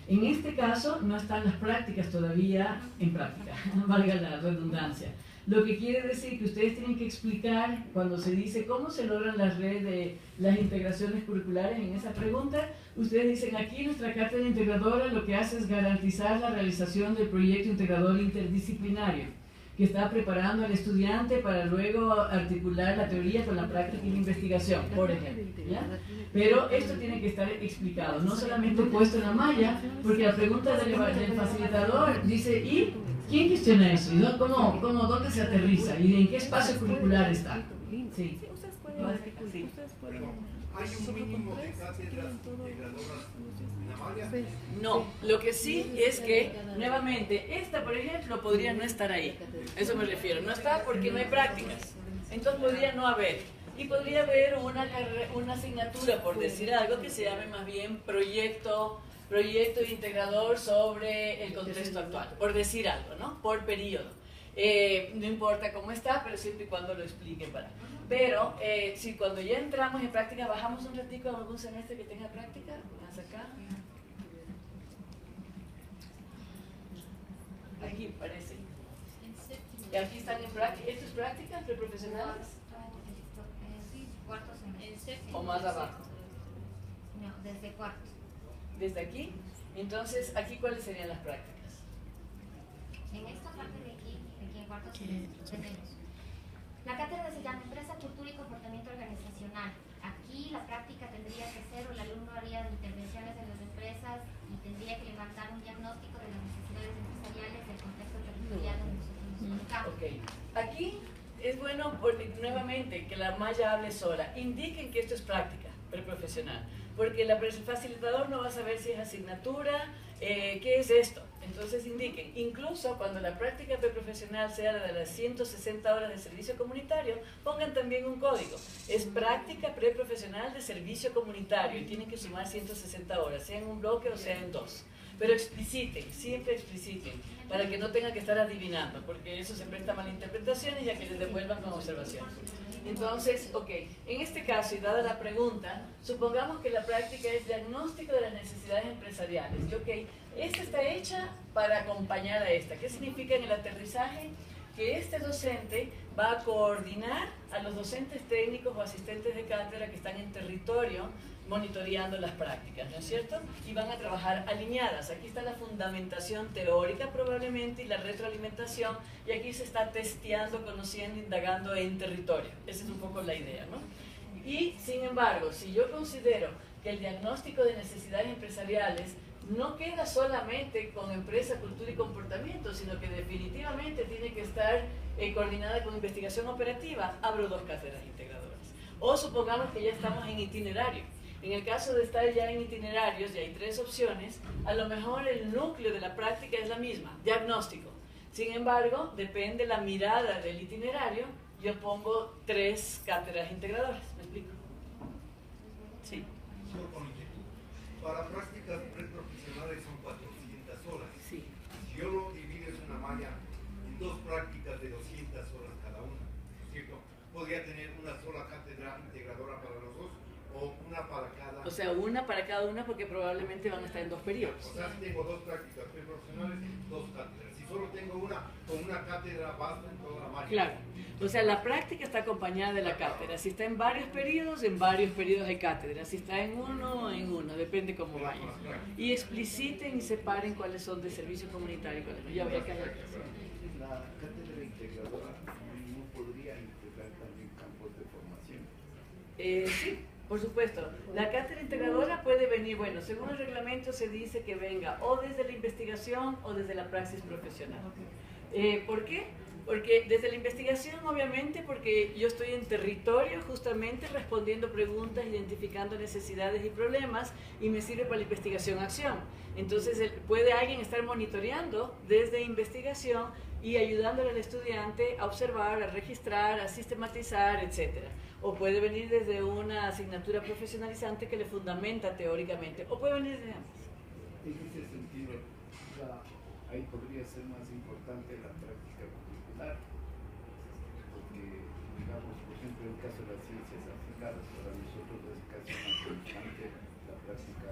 En este caso, no están las prácticas todavía en práctica, valga la redundancia. Lo que quiere decir que ustedes tienen que explicar, cuando se dice cómo se logran las redes de las integraciones curriculares, en esa pregunta, ustedes dicen aquí nuestra cátedra integradora lo que hace es garantizar la realización del proyecto integrador interdisciplinario, que está preparando al estudiante para luego articular la teoría con la práctica y la investigación, por ejemplo, ¿ya? Pero esto tiene que estar explicado, no solamente puesto en la malla, porque la pregunta del facilitador dice, ¿y quién gestiona eso? ¿Y dónde se aterriza? ¿Y en qué espacio curricular está? Sí. ¿Hay un mínimo de cátedras integradoras en la malla? No, lo que sí es que, nuevamente, esta, por ejemplo, podría no estar ahí. A eso me refiero. No está porque no hay prácticas. Entonces podría no haber. Y podría haber una asignatura, por decir algo, que se llame más bien proyecto integrador sobre el contexto actual, por decir algo, ¿no? Por periodo. No importa cómo está, pero siempre y cuando lo explique para. Pero si cuando ya entramos en práctica, bajamos un ratico a algún semestre que tenga práctica, más acá. Aquí parece. Y aquí están en práctica. ¿Esto es práctica entre profesionales? Cuarto semestre. ¿O más abajo? No, desde cuarto. ¿Desde aquí? Entonces, ¿aquí cuáles serían las prácticas? En esta parte de aquí en cuarto semestre, tenemos la cátedra se llama Empresa, Cultura y Comportamiento Organizacional. Aquí la práctica tendría que ser, o el alumno haría intervenciones en las empresas y tendría que levantar un diagnóstico de las necesidades empresariales del contexto territorial donde nosotros nos colocamos. Okay. Aquí es bueno, nuevamente, que la malla hable sola. Indiquen que esto es práctica preprofesional, porque el facilitador no va a saber si es asignatura, qué es esto. Entonces indiquen, incluso cuando la práctica preprofesional sea la de las 160 horas de servicio comunitario, pongan también un código. Es práctica preprofesional de servicio comunitario y tienen que sumar 160 horas, sea en un bloque o sea en dos. Pero expliciten, siempre expliciten, para que no tengan que estar adivinando, porque eso se presta a malinterpretaciones y a que les devuelvan con observación. Entonces, ok, en este caso, y dada la pregunta, supongamos que la práctica es diagnóstico de las necesidades empresariales. Y ok, esta está hecha para acompañar a esta. ¿Qué significa en el aterrizaje? Que este docente va a coordinar a los docentes técnicos o asistentes de cátedra que están en territorio monitoreando las prácticas, ¿no es cierto? Y van a trabajar alineadas. Aquí está la fundamentación teórica probablemente y la retroalimentación, y aquí se está testeando, conociendo, indagando en territorio. Esa es un poco la idea, ¿no? Y, sin embargo, si yo considero que el diagnóstico de necesidades empresariales no queda solamente con empresa, cultura y comportamiento, sino que definitivamente tiene que estar coordinada con investigación operativa, abro dos cátedras integradoras. O supongamos que ya estamos en itinerario. En el caso de estar ya en itinerarios, y hay tres opciones, a lo mejor el núcleo de la práctica es la misma, diagnóstico. Sin embargo, depende la mirada del itinerario, yo pongo tres cátedras integradoras. ¿Me explico? Sí. Para prácticas preprofesionales son 400 horas. Sí. Si yo lo divido en una malla en dos prácticas de 200 horas cada una, ¿cierto? Podría tener una sola cátedra integradora para los dos o una para cada. O sea, una para cada una porque probablemente van a estar en dos periodos. O sea, si tengo dos prácticas preprofesionales, dos cátedras. Si son solo tengo una, con una cátedra basta en toda la máquina. Claro. O sea, la práctica está acompañada de la cátedra. Si está en varios periodos hay cátedra. Si está en uno, depende cómo vaya. Y expliciten y separen cuáles son de servicio comunitario y cuáles no. Ya voy a callar. La cátedra integradora no podría integrar también campos de formación. Sí, por supuesto. La cátedra integradora puede venir, bueno, según el reglamento se dice que venga o desde la investigación o desde la praxis profesional. ¿Por qué? Porque desde la investigación, obviamente, porque yo estoy en territorio justamente respondiendo preguntas, identificando necesidades y problemas y me sirve para la investigación-acción. Entonces, puede alguien estar monitoreando desde investigación y ayudándole al estudiante a observar, a registrar, a sistematizar, etc. O puede venir desde una asignatura profesionalizante que le fundamenta teóricamente, o puede venir desde ambas. En ese sentido, ahí podría ser más importante la práctica curricular, porque, digamos, por ejemplo, en el caso de las ciencias aplicadas, para nosotros es casi más importante la práctica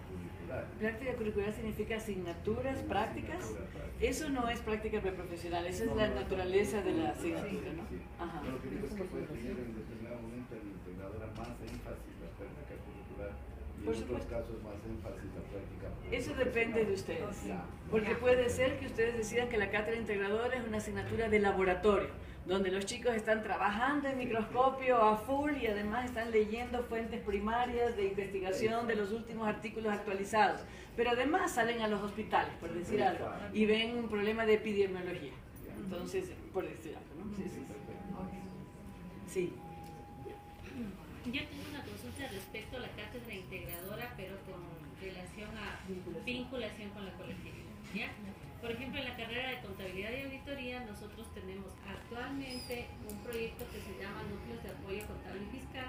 curricular. Práctica curricular significa asignaturas, prácticas. Eso no es práctica preprofesional, esa es la naturaleza de la asignatura, ¿no? Ajá. Lo que digo es que puede tener en determinado momento en la integradora más énfasis la práctica curricular y en otros casos más énfasis la práctica profesional. Eso depende de ustedes, porque puede ser que ustedes decidan que la cátedra integradora es una asignatura de laboratorio, donde los chicos están trabajando en microscopio a full y además están leyendo fuentes primarias de investigación de los últimos artículos actualizados. Pero además salen a los hospitales, por decir algo, y ven un problema de epidemiología. Entonces, por decir algo, ¿no? Sí, sí, sí. Yo tengo una consulta respecto a la cátedra integradora, pero con relación a vinculación con la colectividad, ¿ya? Por ejemplo, en la carrera de contabilidad y auditoría nosotros tenemos actualmente un proyecto que se llama Núcleos de Apoyo Contable y Fiscal,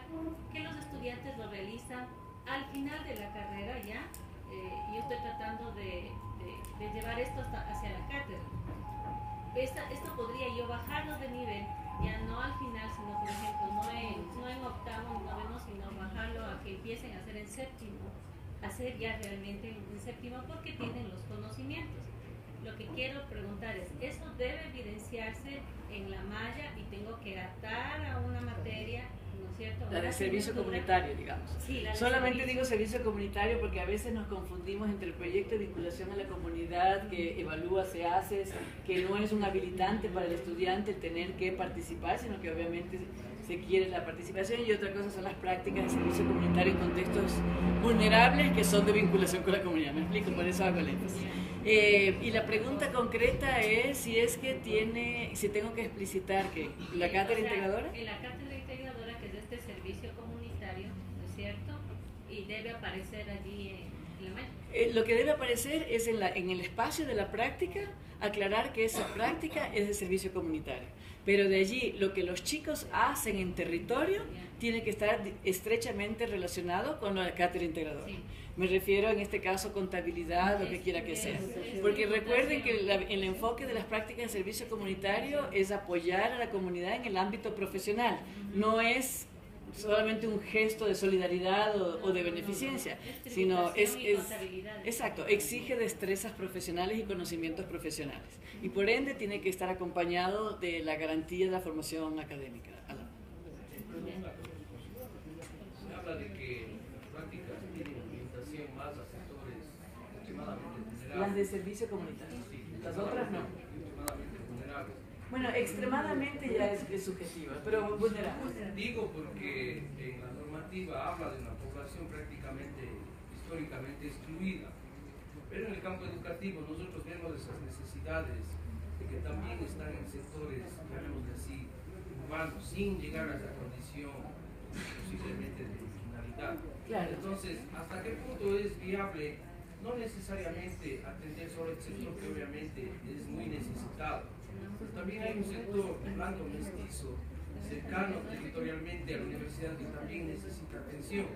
que los estudiantes lo realizan al final de la carrera, ¿ya? Yo estoy tratando de llevar esto hacia la cátedra. Esto podría yo bajarlo de nivel, ya no al final, sino por ejemplo, no en octavo, noveno, sino bajarlo a que empiecen a hacer en séptimo, hacer ya realmente en séptimo porque tienen los conocimientos. Lo que quiero preguntar es, ¿eso debe evidenciarse en la malla y tengo que atar a una materia, ¿no es cierto? La de servicio comunitario, digamos. Sí, la de solamente digo servicio comunitario porque a veces nos confundimos entre el proyecto de vinculación a la comunidad que evalúa, se hace, que no es un habilitante para el estudiante el tener que participar, sino que obviamente se quiere la participación, y otra cosa son las prácticas de servicio comunitario en contextos vulnerables que son de vinculación con la comunidad. Me explico, por eso hago el énfasis. Y la pregunta concreta es si tengo que explicitar que la cátedra integradora. En la cátedra integradora, que es este servicio comunitario, ¿no es cierto? Y debe aparecer allí en la malla. Lo que debe aparecer es en el espacio de la práctica, aclarar que esa práctica es de servicio comunitario. Pero de allí, lo que los chicos hacen en territorio tiene que estar estrechamente relacionado con la cátedra integradora. Sí. Me refiero en este caso contabilidad, lo que quiera que sea. Porque recuerden que el enfoque de las prácticas de servicio comunitario es apoyar a la comunidad en el ámbito profesional. No es solamente un gesto de solidaridad o de beneficencia, sino exacto, exige destrezas profesionales y conocimientos profesionales. Y por ende tiene que estar acompañado de la garantía de la formación académica. Se habla de que las prácticas tienen orientación más a sectores extremadamente vulnerables. Las de servicio comunitario. Las otras no. Extremadamente vulnerables. Bueno, extremadamente ya es subjetiva, pero vulnerable. Digo porque en la normativa habla de una población prácticamente históricamente excluida. Pero en el campo educativo nosotros vemos esas necesidades de que también están en sectores, llamémosle así, urbanos, sin llegar a esa condición posiblemente de marginalidad. Claro. Entonces, ¿hasta qué punto es viable no necesariamente atender solo el sector que obviamente es muy necesitado? Pero también hay un sector blanco mestizo, cercano territorialmente a la universidad que también necesita atención.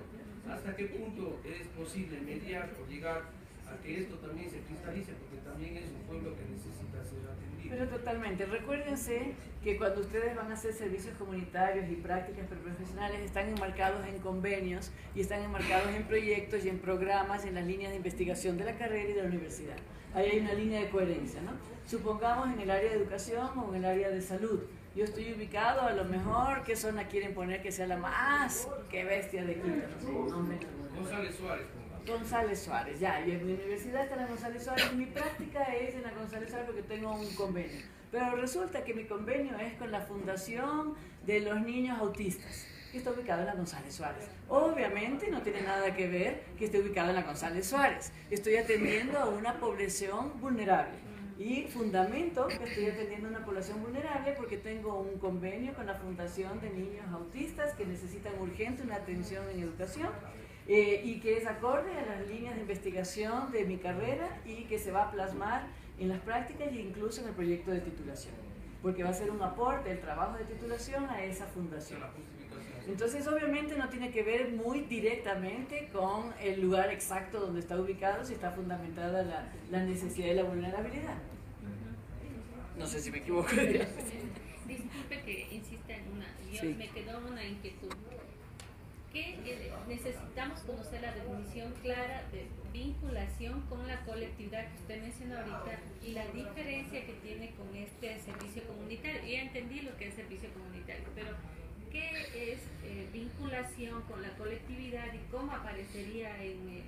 ¿Hasta qué punto es posible mediar o llegar a que esto también se cristalice, porque también es un pueblo que necesita ser atendido? Pero entiendo totalmente. Recuérdense que cuando ustedes van a hacer servicios comunitarios y prácticas preprofesionales están enmarcados en convenios y están enmarcados en proyectos y en programas y en las líneas de investigación de la carrera y de la universidad. Ahí hay una línea de coherencia, ¿no? Supongamos en el área de educación o en el área de salud. Yo estoy ubicado, a lo mejor, ¿qué zona quieren poner que sea la más? ¡Qué bestia de Quito! No sé, González Suárez. González Suárez, ya. Y en mi universidad está la González Suárez. Mi práctica es en la González Suárez porque tengo un convenio. Pero resulta que mi convenio es con la Fundación de los Niños Autistas, que está ubicado en la González Suárez. Obviamente no tiene nada que ver que esté ubicado en la González Suárez. Estoy atendiendo a una población vulnerable. Y fundamento que estoy atendiendo a una población vulnerable porque tengo un convenio con la Fundación de Niños Autistas que necesitan urgente una atención en educación y que es acorde a las líneas de investigación de mi carrera y que se va a plasmar en las prácticas e incluso en el proyecto de titulación, porque va a ser un aporte del trabajo de titulación a esa fundación. Entonces obviamente no tiene que ver muy directamente con el lugar exacto donde está ubicado, si está fundamentada la necesidad y la vulnerabilidad. No sé si me equivoco. Disculpe que insista en una, Sí. me quedó una inquietud. Que necesitamos conocer la definición clara de vinculación con la colectividad que usted mencionó ahorita y la diferencia que tiene con este servicio comunitario. Ya entendí lo que es servicio comunitario, pero ¿qué es vinculación con la colectividad y cómo aparecería en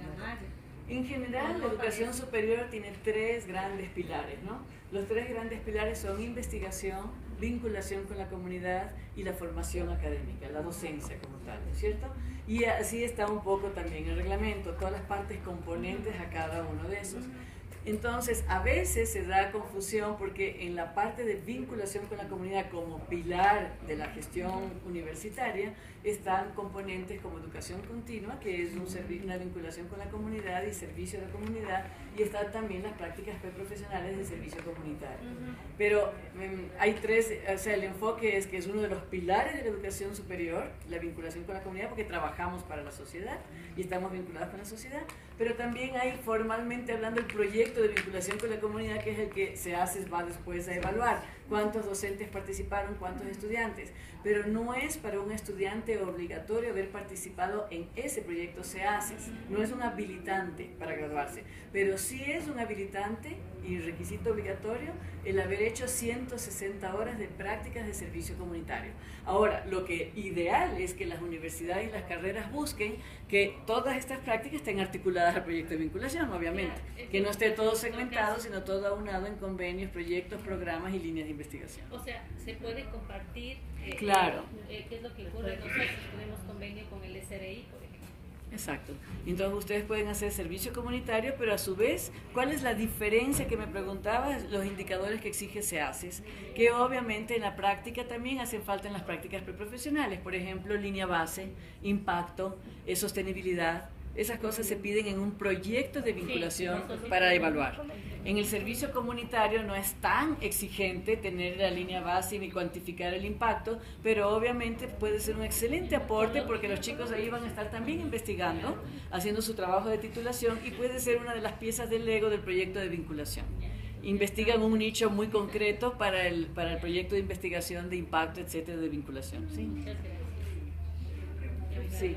la malla? En general, la educación superior tiene tres grandes pilares, ¿no? Los tres grandes pilares son investigación, vinculación con la comunidad y la formación académica, la docencia como tal, ¿no es cierto? Y así está un poco también el reglamento, todas las partes componentes a cada uno de esos. Entonces, a veces se da confusión porque en la parte de vinculación con la comunidad como pilar de la gestión universitaria están componentes como educación continua, que es una vinculación con la comunidad y servicio a la comunidad, y están también las prácticas preprofesionales de servicio comunitario. Pero hay tres, o sea, el enfoque es que es uno de los pilares de la educación superior, la vinculación con la comunidad, porque trabajamos para la sociedad y estamos vinculados con la sociedad, pero también hay formalmente hablando el proyecto de vinculación con la comunidad, que es el que se hace, va después a evaluar cuántos docentes participaron, cuántos estudiantes, pero no es para un estudiante obligatorio haber participado en ese proyecto SEACES, no es un habilitante para graduarse, pero sí es un habilitante y requisito obligatorio el haber hecho 160 horas de prácticas de servicio comunitario. Ahora, lo que ideal es que las universidades y las carreras busquen que todas estas prácticas estén articuladas al proyecto de vinculación, obviamente, que no esté todo segmentado, sino todo aunado en convenios, proyectos, programas y líneas de investigación. O sea, se puede compartir Claro. qué es lo que ocurre. Nosotros tenemos convenio con el SRI, por ejemplo. Exacto. Entonces ustedes pueden hacer servicio comunitario, pero a su vez, ¿cuál es la diferencia que me preguntabas? Los indicadores que exige SEACES, que obviamente en la práctica también hacen falta en las prácticas preprofesionales. Por ejemplo, línea base, impacto, sostenibilidad. Esas cosas se piden en un proyecto de vinculación para evaluar. En el servicio comunitario no es tan exigente tener la línea base ni cuantificar el impacto, pero obviamente puede ser un excelente aporte porque los chicos ahí van a estar también investigando, haciendo su trabajo de titulación y puede ser una de las piezas del Lego del proyecto de vinculación. Investigan un nicho muy concreto para el proyecto de investigación de impacto, etcétera, de vinculación. ¿Sí? Sí.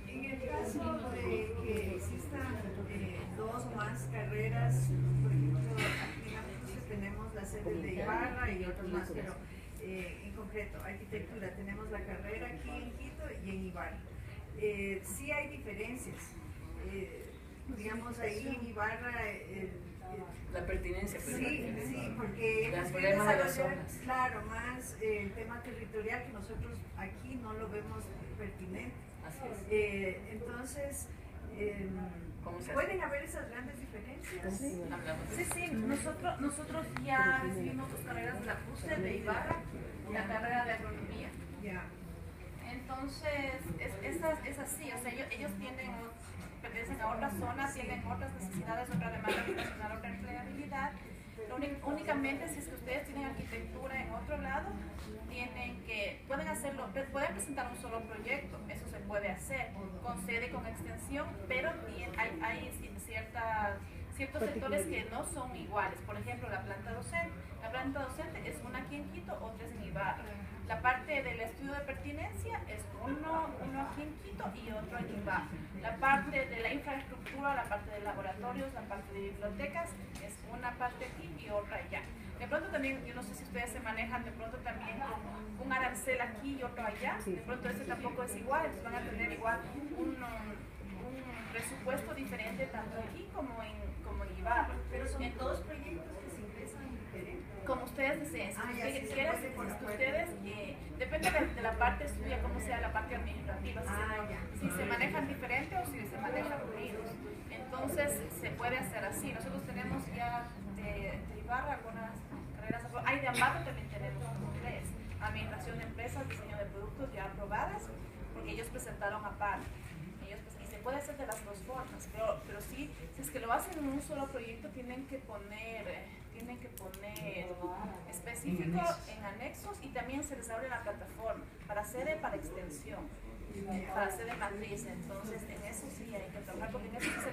En el caso de que existan dos o más carreras, por ejemplo, aquí en la FUSE tenemos la sede de Ibarra y otras más, pero en concreto, arquitectura, tenemos la carrera aquí en Quito y en Ibarra. Sí hay diferencias. Digamos, ahí en Ibarra... la pertinencia. Sí, porque las es problemas de las desarrollar, zonas. claro, más el tema territorial que nosotros aquí no lo vemos pertinente. Así es. Entonces, ¿Cómo se hace? ¿pueden haber esas grandes diferencias? Sí, nosotros ya recibimos dos carreras de la FUSE de Ibarra y la carrera de agronomía. Entonces, es así, o sea, ellos pertenecen a otras zonas, tienen otras necesidades, otra demanda habitacional, otra empleabilidad. Únicamente si es que ustedes tienen arquitectura en otro lado, pueden hacerlo, pueden presentar un solo proyecto, eso se puede hacer, con sede y con extensión, pero hay ciertos sectores que no son iguales. Por ejemplo, la planta docente. La planta docente es una aquí en Quito, otra es en Ibarra. La parte del estudio de pertinencia es uno aquí en Quito y otro en Ibarra. La parte de la infraestructura, la parte de laboratorios, la parte de bibliotecas es una parte aquí y otra allá. De pronto también, yo no sé si ustedes se manejan de pronto también con un arancel aquí y otro allá. De pronto ese tampoco es igual, entonces van a tener igual un presupuesto diferente tanto aquí como en Ibarra. Pero son dos proyectos que se ingresan diferentes. Como ustedes deseen, depende de la parte suya, cómo sea la parte administrativa, si se manejan diferente o si se manejan unidos. Entonces se puede hacer así. Nosotros tenemos ya de Ibarra algunas carreras, hay de Ambato también tenemos como 3, administración de empresas, diseño de productos ya aprobadas, porque ellos presentaron aparte. Y se puede hacer de las dos formas, pero sí, si es que lo hacen en un solo proyecto, tienen que poner específico en anexos, y también se les abre la plataforma para sede, para extensión, para sede matriz. Entonces en eso sí hay que trabajar, porque en eso sí se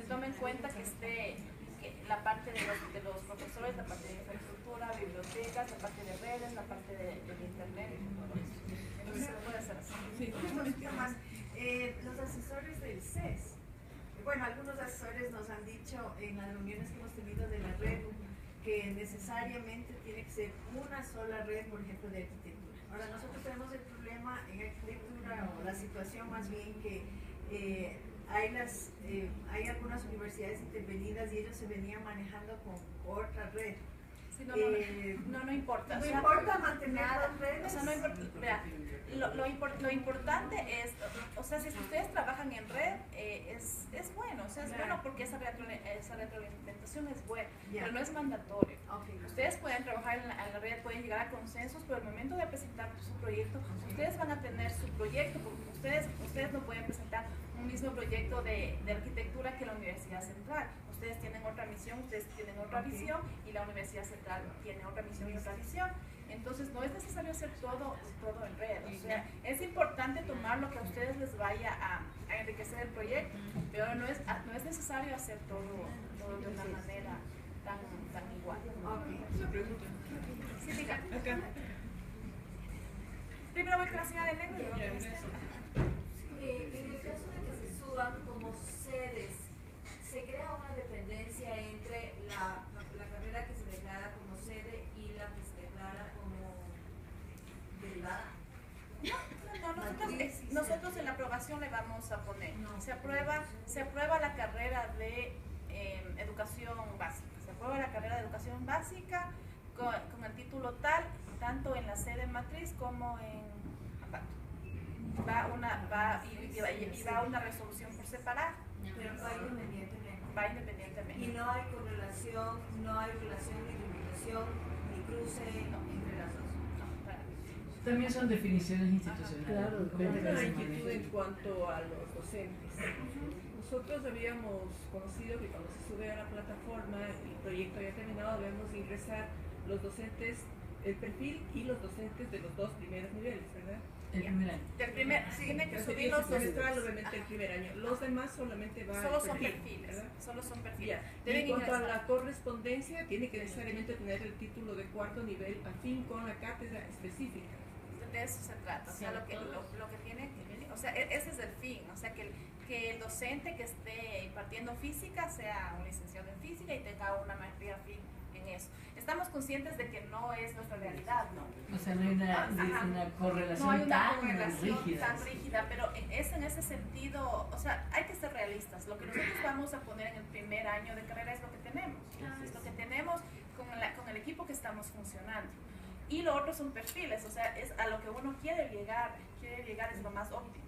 toma en cuenta que esté la parte de los profesores, la parte de infraestructura, bibliotecas, la parte de redes, la parte de internet y todo eso. Entonces se puede hacer así. Sí. Un poquito más. Los asesores del CES, bueno, algunos asesores nos han dicho en las reuniones que hemos tenido de la red que necesariamente tiene que ser una sola red, por ejemplo, de arquitectura. Ahora, nosotros tenemos el problema en arquitectura, o la situación más bien que hay algunas universidades intervenidas y ellos se venían manejando con otra red. Sí, no importa. No importa mantener las redes. O sea, no importa. Vea, lo importante es, o sea, si ustedes trabajan en red, es bueno, o sea, es bueno porque esa retroalimentación es buena, pero no es mandatorio. Ustedes pueden trabajar en la red, pueden llegar a consensos, pero al momento de presentar su proyecto, ustedes van a tener su proyecto, porque ustedes no pueden presentar un mismo proyecto de arquitectura que la Universidad Central. Ustedes tienen otra misión, ustedes tienen otra visión, y la Universidad Central tiene otra misión y otra visión. Entonces no es necesario hacer todo en red. O sea, es importante tomar lo que a ustedes les vaya a enriquecer el proyecto, pero no es necesario hacer todo de una manera tan igual. Sí, diga. Primero voy con la señora de negro y luego con usted. En el caso de que se suban como sedes, se crea una dependencia entre la carrera que se declara como sede y la que se declara como derivada. No, nosotros en la aprobación le vamos a poner, se aprueba la carrera de educación básica, se aprueba la carrera de educación básica con el título tal, tanto en la sede matriz como en Ambato. Va una resolución por separado. Pero va independientemente. Va independientemente. Y no hay correlación, no hay relación ni limitación, ni cruce entre las dos. También son definiciones institucionales. Claro, una inquietud en cuanto a los docentes. Nosotros habíamos conocido que cuando se sube a la plataforma, el proyecto había terminado, debemos ingresar los docentes, el perfil y los docentes de los 2 primeros niveles, ¿verdad? El primer año. Tienen que subir los semestral, obviamente el primer año. Los demás solamente van solo son perfiles. Solo son perfiles. Y en cuanto a la correspondencia, tiene que necesariamente tener el título de 4º nivel afín con la cátedra específica. De eso se trata, o sea, lo que tiene que, o sea, ese es el fin, o sea, que el docente que esté impartiendo física sea un licenciado en física y tenga una maestría afín en eso. Estamos conscientes de que no es nuestra realidad, ¿no? O sea, no hay una correlación, no hay una tan correlación rígida. tan rígida, pero es en ese sentido, o sea, hay que ser realistas. Lo que nosotros vamos a poner en el primer año de carrera es lo que tenemos, es lo que tenemos con el equipo que estamos funcionando. Y lo otro son perfiles, o sea, es a lo que uno quiere llegar es lo más óptimo.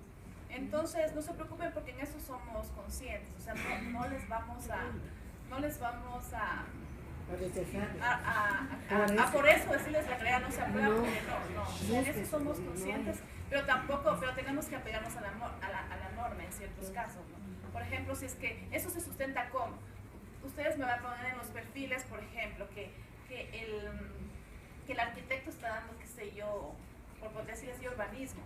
Entonces, no se preocupen porque en eso somos conscientes, o sea, no les vamos a por eso decirles la carrera no se aprueba, no, en eso somos conscientes, pero tenemos que apegarnos a la norma en ciertos casos, ¿no? Por ejemplo, si es que eso se sustenta como, ustedes me van a poner en los perfiles, por ejemplo, que el arquitecto está dando, qué sé yo, por decir así, urbanismo,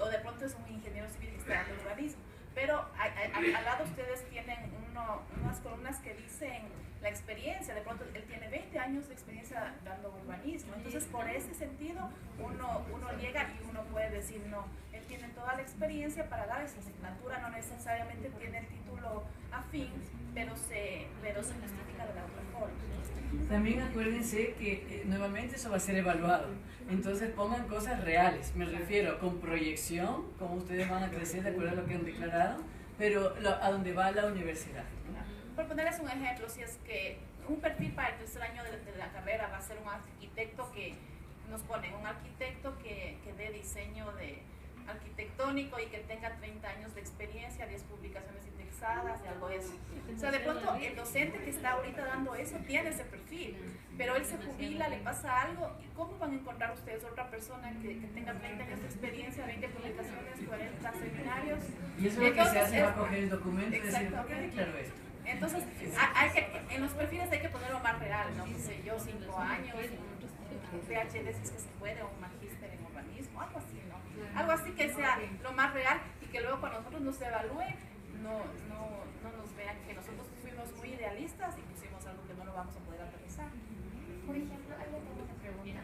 o de pronto es un ingeniero civil que está dando urbanismo, Pero al lado ustedes tienen unas columnas que dicen la experiencia. De pronto él tiene 20 años de experiencia dando urbanismo. Entonces, por ese sentido, uno llega y uno puede decir, no, él tiene toda la experiencia para dar esa asignatura, no necesariamente tiene el título afín, pero se justifica de la otra forma. También acuérdense que nuevamente eso va a ser evaluado. Entonces pongan cosas reales, me refiero con proyección, cómo ustedes van a crecer de acuerdo a lo que han declarado, pero a dónde va la universidad. Por ponerles un ejemplo, si es que un perfil para el tercer año de la carrera va a ser un arquitecto que nos ponen, un arquitecto que dé diseño arquitectónico y que tenga 30 años de experiencia, 10 publicaciones indexadas y algo de eso. O sea, de pronto el docente que está ahorita dando eso tiene ese perfil, pero él se jubila, le pasa algo, ¿y cómo van a encontrar ustedes otra persona que tenga 30 años de experiencia, 20 publicaciones, 40 seminarios? Y eso es lo que se hace, va a coger el documento y decir, ¿por qué declaro esto? Entonces, en los perfiles hay que ponerlo más real, ¿no? Dice yo 5 años, un PhD si es que se puede, o un magíster en urbanismo, algo así, ¿no? Algo así que sea lo más real y que luego cuando nosotros nos evalúen, no nos vean que nosotros fuimos muy idealistas y pusimos algo que no lo vamos a poder aterrizar. Por ejemplo, ahí tengo una pregunta.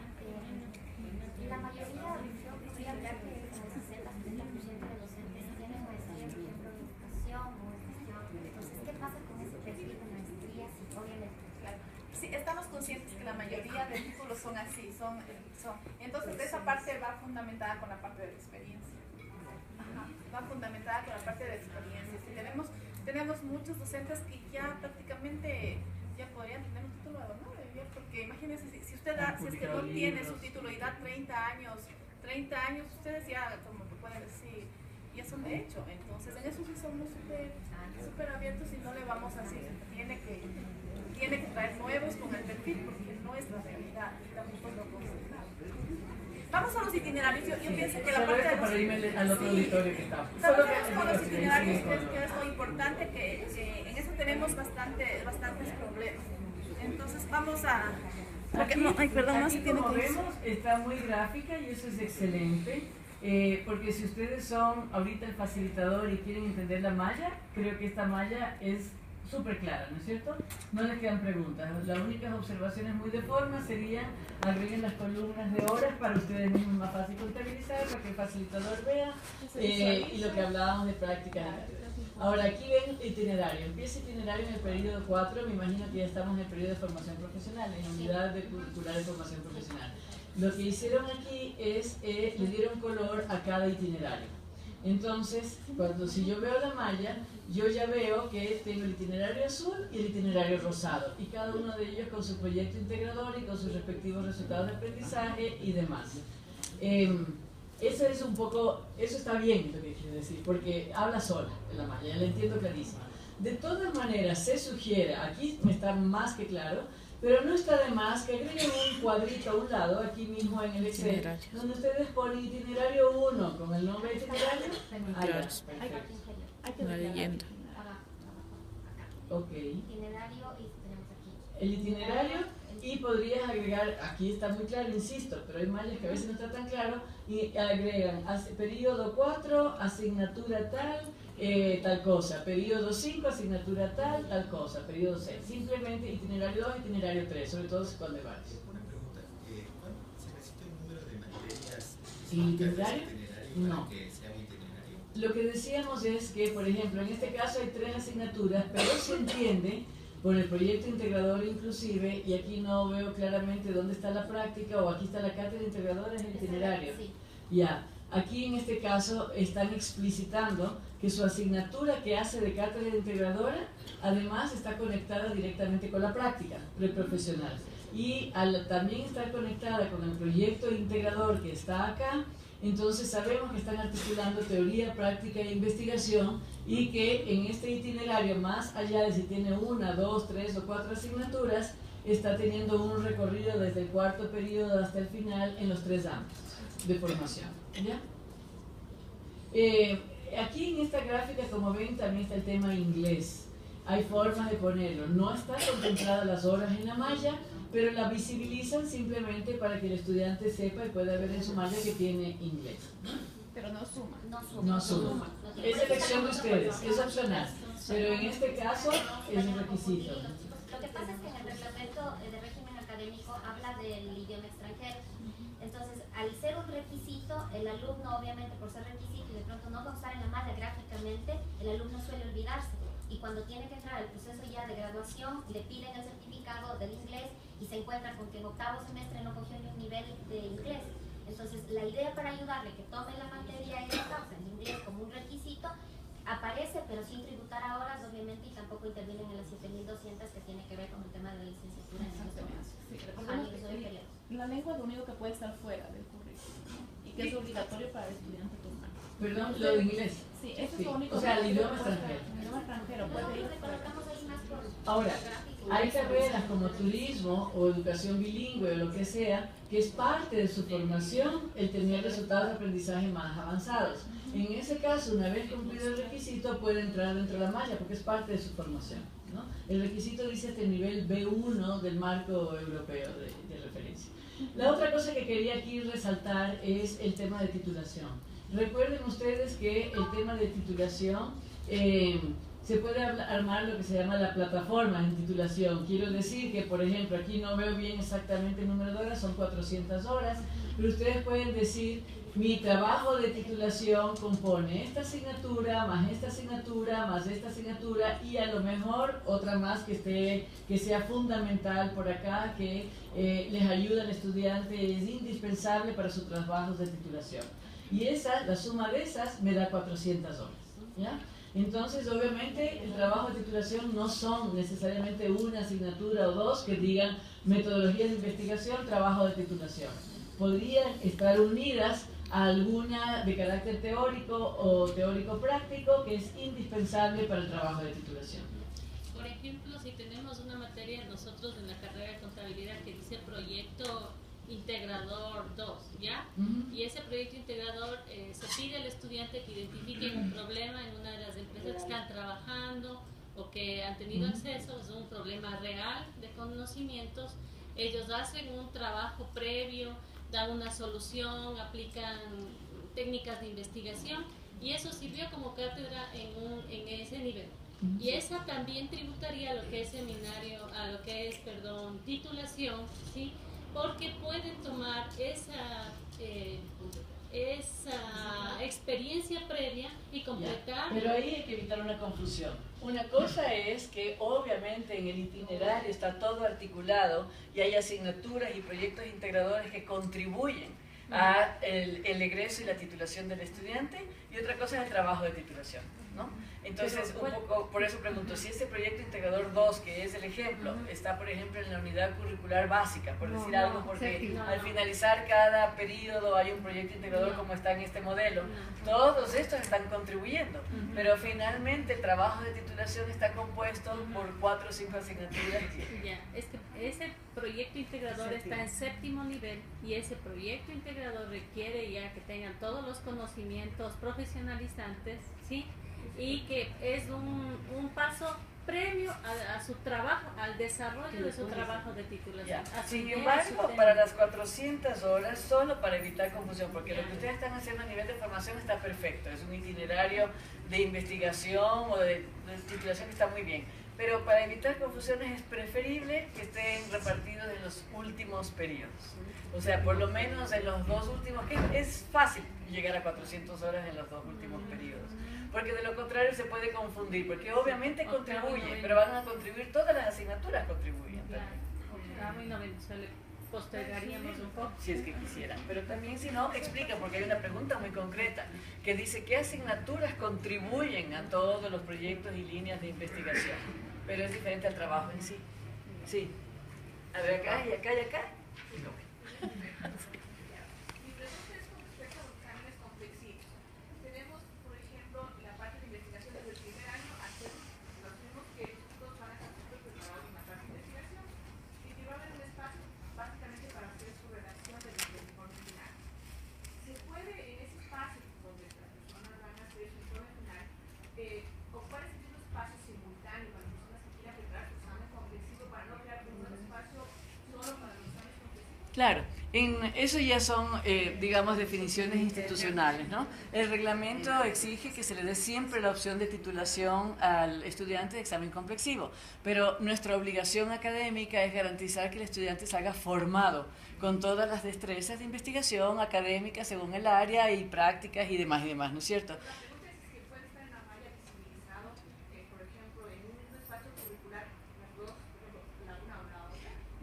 La mayoría, yo podría hablar que como el 60-70% de docentes tienen maestría, por ejemplo, en educación o en gestión. Entonces, ¿qué pasa con ese perfil de maestría si obviamente? Sí, estamos conscientes que la mayoría de títulos son así, entonces esa parte va fundamentada con la parte de la experiencia. Ajá, va fundamentada con la parte de la experiencia. Si tenemos muchos docentes que ya prácticamente ya podrían tener un título de honor, porque imagínense, si usted si es que no tiene su título y da 30 años, ustedes ya, como que pueden decir, ya son de hecho. Entonces, en eso sí somos súper abiertos y no le vamos a decir, tiene que traer nuevos con el perfil, porque no es la realidad y tampoco lo consideramos. Vamos a los itinerarios. Yo pienso que la parte de los... para irme al otro auditorio que está. Vamos con los itinerarios, que es muy importante, que en eso tenemos bastantes problemas. Entonces vamos a... Aquí, como vemos, está muy gráfica y eso es excelente. Porque si ustedes son ahorita el facilitador y quieren entender la malla, creo que esta malla es súper clara, ¿no es cierto? No les quedan preguntas. Las únicas observaciones muy de forma serían agreguen las columnas de horas para ustedes mismos, más fácil contabilizar, para que el facilitador vea, y lo que hablábamos de práctica. Ahora, aquí ven itinerario. Empieza itinerario en el periodo 4, me imagino que ya estamos en el periodo de formación profesional, en la unidad de curricular de formación profesional. Lo que hicieron aquí es, le dieron color a cada itinerario. Entonces, si yo veo la malla, yo ya veo que tengo el itinerario azul y el itinerario rosado, y cada uno de ellos con su proyecto integrador y con sus respectivos resultados de aprendizaje y demás. Eso es un poco, eso está bien lo que quiero decir, porque habla sola de la malla, ya la entiendo clarísima. De todas maneras, se sugiere, aquí me está más que claro, pero no está de más que agreguen un cuadrito a un lado, aquí mismo en el Excel, donde ustedes ponen itinerario 1 con el nombre de itinerario. Una leyenda. Ok. Itinerario y tenemos aquí. El itinerario, y podrías agregar, aquí está muy claro, insisto, pero hay mallas que a veces no está tan claro, y agregan periodo 4, asignatura tal, tal cosa, periodo 5, asignatura tal cosa, periodo 6, simplemente itinerario 2, itinerario 3, sobre todo cuando hay varios. Una pregunta, ¿se necesita un número de materias ¿Itinerario? No. para que sea un itinerario? Lo que decíamos es que, por ejemplo, en este caso hay 3 asignaturas, pero se entiende por el proyecto integrador inclusive, y aquí no veo claramente dónde está la práctica, o aquí está la cátedra integradora, es el itinerario. Ya, aquí en este caso están explicitando que su asignatura que hace de cátedra integradora, además está conectada directamente con la práctica preprofesional. Y al también estar conectada con el proyecto integrador que está acá, entonces sabemos que están articulando teoría, práctica e investigación, y que en este itinerario, más allá de si tiene 1, 2, 3 o 4 asignaturas, está teniendo un recorrido desde el 4º periodo hasta el final en los 3 ámbitos de formación. ¿Ya? Aquí en esta gráfica, como ven, también está el tema inglés. Hay formas de ponerlo. No están contempladas las horas en la malla, pero la visibilizan simplemente para que el estudiante sepa y pueda ver en su malla que tiene inglés. Pero pero no suma. No suma. Es elección de ustedes, es opcional. Pero en este caso es un requisito. Lo que pasa es que en el reglamento de régimen académico habla del idioma extranjero. Entonces, al ser un requisito, el alumno, obviamente, por ser requisito y de pronto no constar en la malla gráficamente, el alumno suele olvidarse. Y cuando tiene que entrar al proceso ya de graduación, le piden el certificado del inglés y se encuentran con que en octavo semestre no cogió ni un nivel de inglés. Entonces, la idea para ayudarle que tome la materia esta, o sea, el inglés como un requisito, aparece, pero sin tributar a horas, obviamente, y tampoco intervienen en las 7.200 que tiene que ver con el tema de la licenciatura en estos temas. La lengua es lo único que puede estar fuera del currículum y que es obligatorio para el estudiante tomar. Perdón, lo de inglés. Sí, eso es lo único. O sea, el idioma extranjero. El idioma extranjero puede ir. Ahora, hay carreras como turismo o educación bilingüe o lo que sea, que es parte de su formación el tener resultados de aprendizaje más avanzados. En ese caso, una vez cumplido el requisito, puede entrar dentro de la malla porque es parte de su formación, ¿no? El requisito dice hasta el nivel B1 del marco europeo de referencia. La otra cosa que quería aquí resaltar es el tema de titulación. Recuerden ustedes que el tema de titulación se puede armar lo que se llama la plataforma en titulación. Quiero decir que, por ejemplo, aquí no veo bien exactamente el número de horas, son 400 horas, pero ustedes pueden decir, mi trabajo de titulación compone esta asignatura, más esta asignatura, más esta asignatura, y a lo mejor otra más que sea fundamental por acá, que les ayuda al estudiante, es indispensable para sus trabajos de titulación. Y la suma de esas me da 400 horas, ¿ya? Entonces, obviamente, el trabajo de titulación no son necesariamente una asignatura o dos que digan metodologías de investigación, trabajo de titulación. Podrían estar unidas a alguna de carácter teórico o teórico-práctico que es indispensable para el trabajo de titulación. Por ejemplo, si tenemos una materia nosotros en la carrera de contabilidad que dice proyecto integrador 2, ¿ya? Y ese proyecto integrador se pide al estudiante que identifique un problema en una de las empresas que están trabajando o que han tenido acceso, es un problema real de conocimientos. Ellos hacen un trabajo previo, dan una solución, aplican técnicas de investigación y eso sirvió como cátedra en ese nivel. Y esa también tributaría a lo que es seminario, a lo que es, titulación, ¿sí? Porque pueden tomar esa experiencia previa y completar. Pero ahí hay que evitar una confusión. Una cosa es que obviamente en el itinerario está todo articulado y hay asignaturas y proyectos integradores que contribuyen a el egreso y la titulación del estudiante, y otra cosa es el trabajo de titulación, ¿no? Entonces, un poco, por eso pregunto, si este proyecto integrador 2, que es el ejemplo, está, por ejemplo, en la unidad curricular básica, por decir algo, porque al finalizar cada periodo hay un proyecto integrador como está en este modelo, todos estos están contribuyendo, pero finalmente el trabajo de titulación está compuesto por 4 o 5 asignaturas. Ya, ese proyecto integrador está en 7º nivel y ese proyecto integrador requiere ya que tengan todos los conocimientos profesionalizantes, ¿sí? Y que es un paso previo a su trabajo, al desarrollo de su trabajo de titulación. Sin embargo, para las 400 horas, solo para evitar confusión, porque lo que ustedes están haciendo a nivel de formación está perfecto, es un itinerario de investigación o de titulación que está muy bien, pero para evitar confusiones es preferible que estén repartidos en los últimos periodos. O sea, por lo menos en los 2 últimos, que es fácil llegar a 400 horas en los 2 últimos periodos. Porque de lo contrario se puede confundir, porque obviamente contribuye, pero van a contribuir, todas las asignaturas contribuyen también. Postergaríamos un poco. Si es que quisieran, pero también si no, explica, porque hay una pregunta muy concreta que dice qué asignaturas contribuyen a todos los proyectos y líneas de investigación, pero es diferente al trabajo en sí. Sí. A ver, acá y acá y acá. Claro, Eso ya son, digamos, definiciones institucionales, ¿no? El reglamento exige que se le dé siempre la opción de titulación al estudiante de examen complexivo, pero nuestra obligación académica es garantizar que el estudiante salga formado con todas las destrezas de investigación académica según el área y prácticas y demás, ¿no es cierto?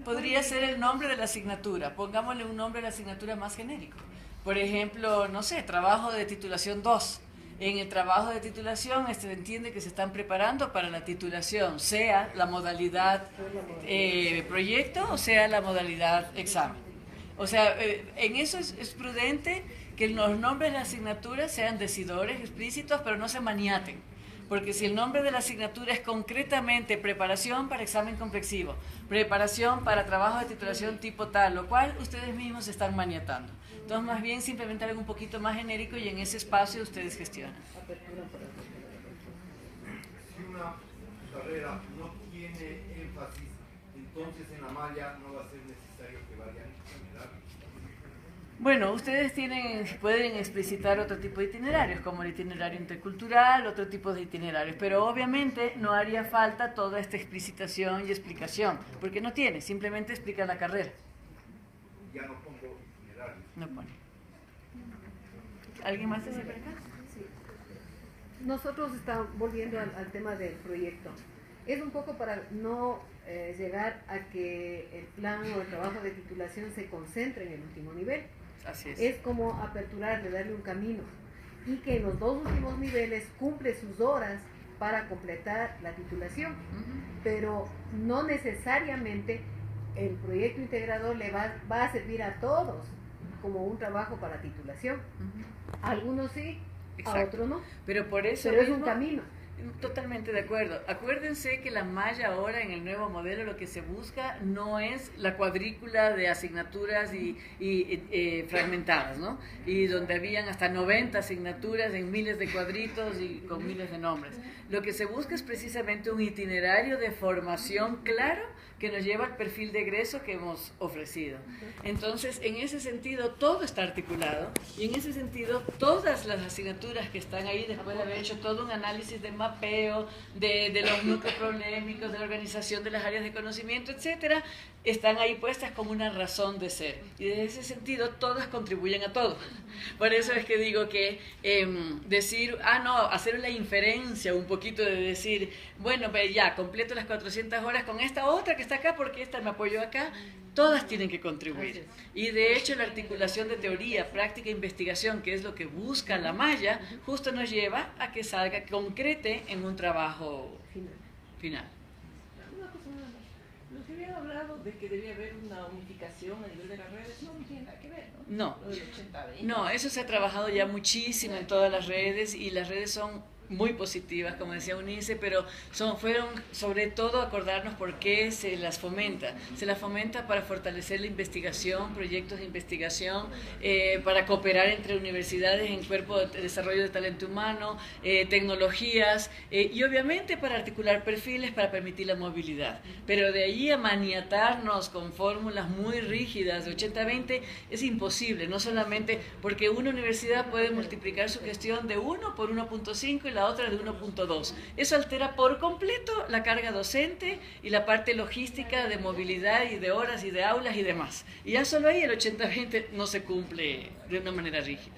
Podría ser el nombre de la asignatura, pongámosle un nombre a la asignatura más genérico. Por ejemplo, no sé, trabajo de titulación 2. En el trabajo de titulación se entiende que se están preparando para la titulación, sea la modalidad proyecto o sea la modalidad examen. O sea, en eso es prudente que los nombres de la asignatura sean decidores, explícitos, pero no se maniaten. Porque si el nombre de la asignatura es concretamente preparación para examen complexivo, preparación para trabajo de titulación tipo tal, lo cual ustedes mismos se están maniatando. Entonces, más bien, simplemente algo un poquito más genérico y en ese espacio ustedes gestionan. Si una carrera no tiene énfasis, entonces en la malla no va a ser necesario que vayan a generar. Bueno, ustedes pueden explicitar otro tipo de itinerarios, como el itinerario intercultural, otro tipo de itinerarios, pero obviamente no haría falta toda esta explicitación y explicación, porque no tiene, simplemente explica la carrera. Ya no pongo itinerarios. No pone. ¿Alguien más decía por acá? Sí. Nosotros estamos volviendo al tema del proyecto. Es un poco para no llegar a que el plan o el trabajo de titulación se concentre en el último nivel. Así es. Es como aperturarle, darle un camino y que en los dos últimos niveles cumple sus horas para completar la titulación, pero no necesariamente el proyecto integrador le va a servir a todos como un trabajo para titulación. Algunos sí, exacto, a otros no. Pero por eso pero mismo, es un camino. Totalmente de acuerdo. Acuérdense que la malla ahora en el nuevo modelo lo que se busca no es la cuadrícula de asignaturas y fragmentadas, ¿no? Y donde habían hasta 90 asignaturas en miles de cuadritos y con miles de nombres. Lo que se busca es precisamente un itinerario de formación claro que nos lleva al perfil de egreso que hemos ofrecido. Entonces, en ese sentido, todo está articulado y en ese sentido, todas las asignaturas que están ahí, después de haber hecho todo un análisis de mapeo, de los núcleos problemáticos, de la organización de las áreas de conocimiento, etcétera, están ahí puestas como una razón de ser. Y en ese sentido, todas contribuyen a todo. Por eso es que digo que decir, hacer la inferencia un poquito de decir, bueno, ya, completo las 400 horas con esta otra que está acá porque esta me apoyó acá, todas tienen que contribuir. Y de hecho la articulación de teoría, práctica e investigación, que es lo que busca la malla, justo nos lleva a que salga, concrete en un trabajo final. Una cosa nada más. Lo que habían hablado de que debía haber una unificación a nivel de las redes no tiene nada que ver, ¿no? No. Lo del 80-20. No, eso se ha trabajado ya muchísimo en todas las redes y las redes son muy positivas, como decía Eunice, pero fueron sobre todo acordarnos por qué se las fomenta. Se las fomenta para fortalecer la investigación, proyectos de investigación, para cooperar entre universidades en cuerpo de desarrollo de talento humano, tecnologías y obviamente para articular perfiles para permitir la movilidad. Pero de allí a maniatarnos con fórmulas muy rígidas de 80-20 es imposible, no solamente porque una universidad puede multiplicar su gestión de 1 por 1.5 y la otra de 1.2. Eso altera por completo la carga docente y la parte logística de movilidad y de horas y de aulas y demás. Y ya solo ahí el 80-20 no se cumple de una manera rígida.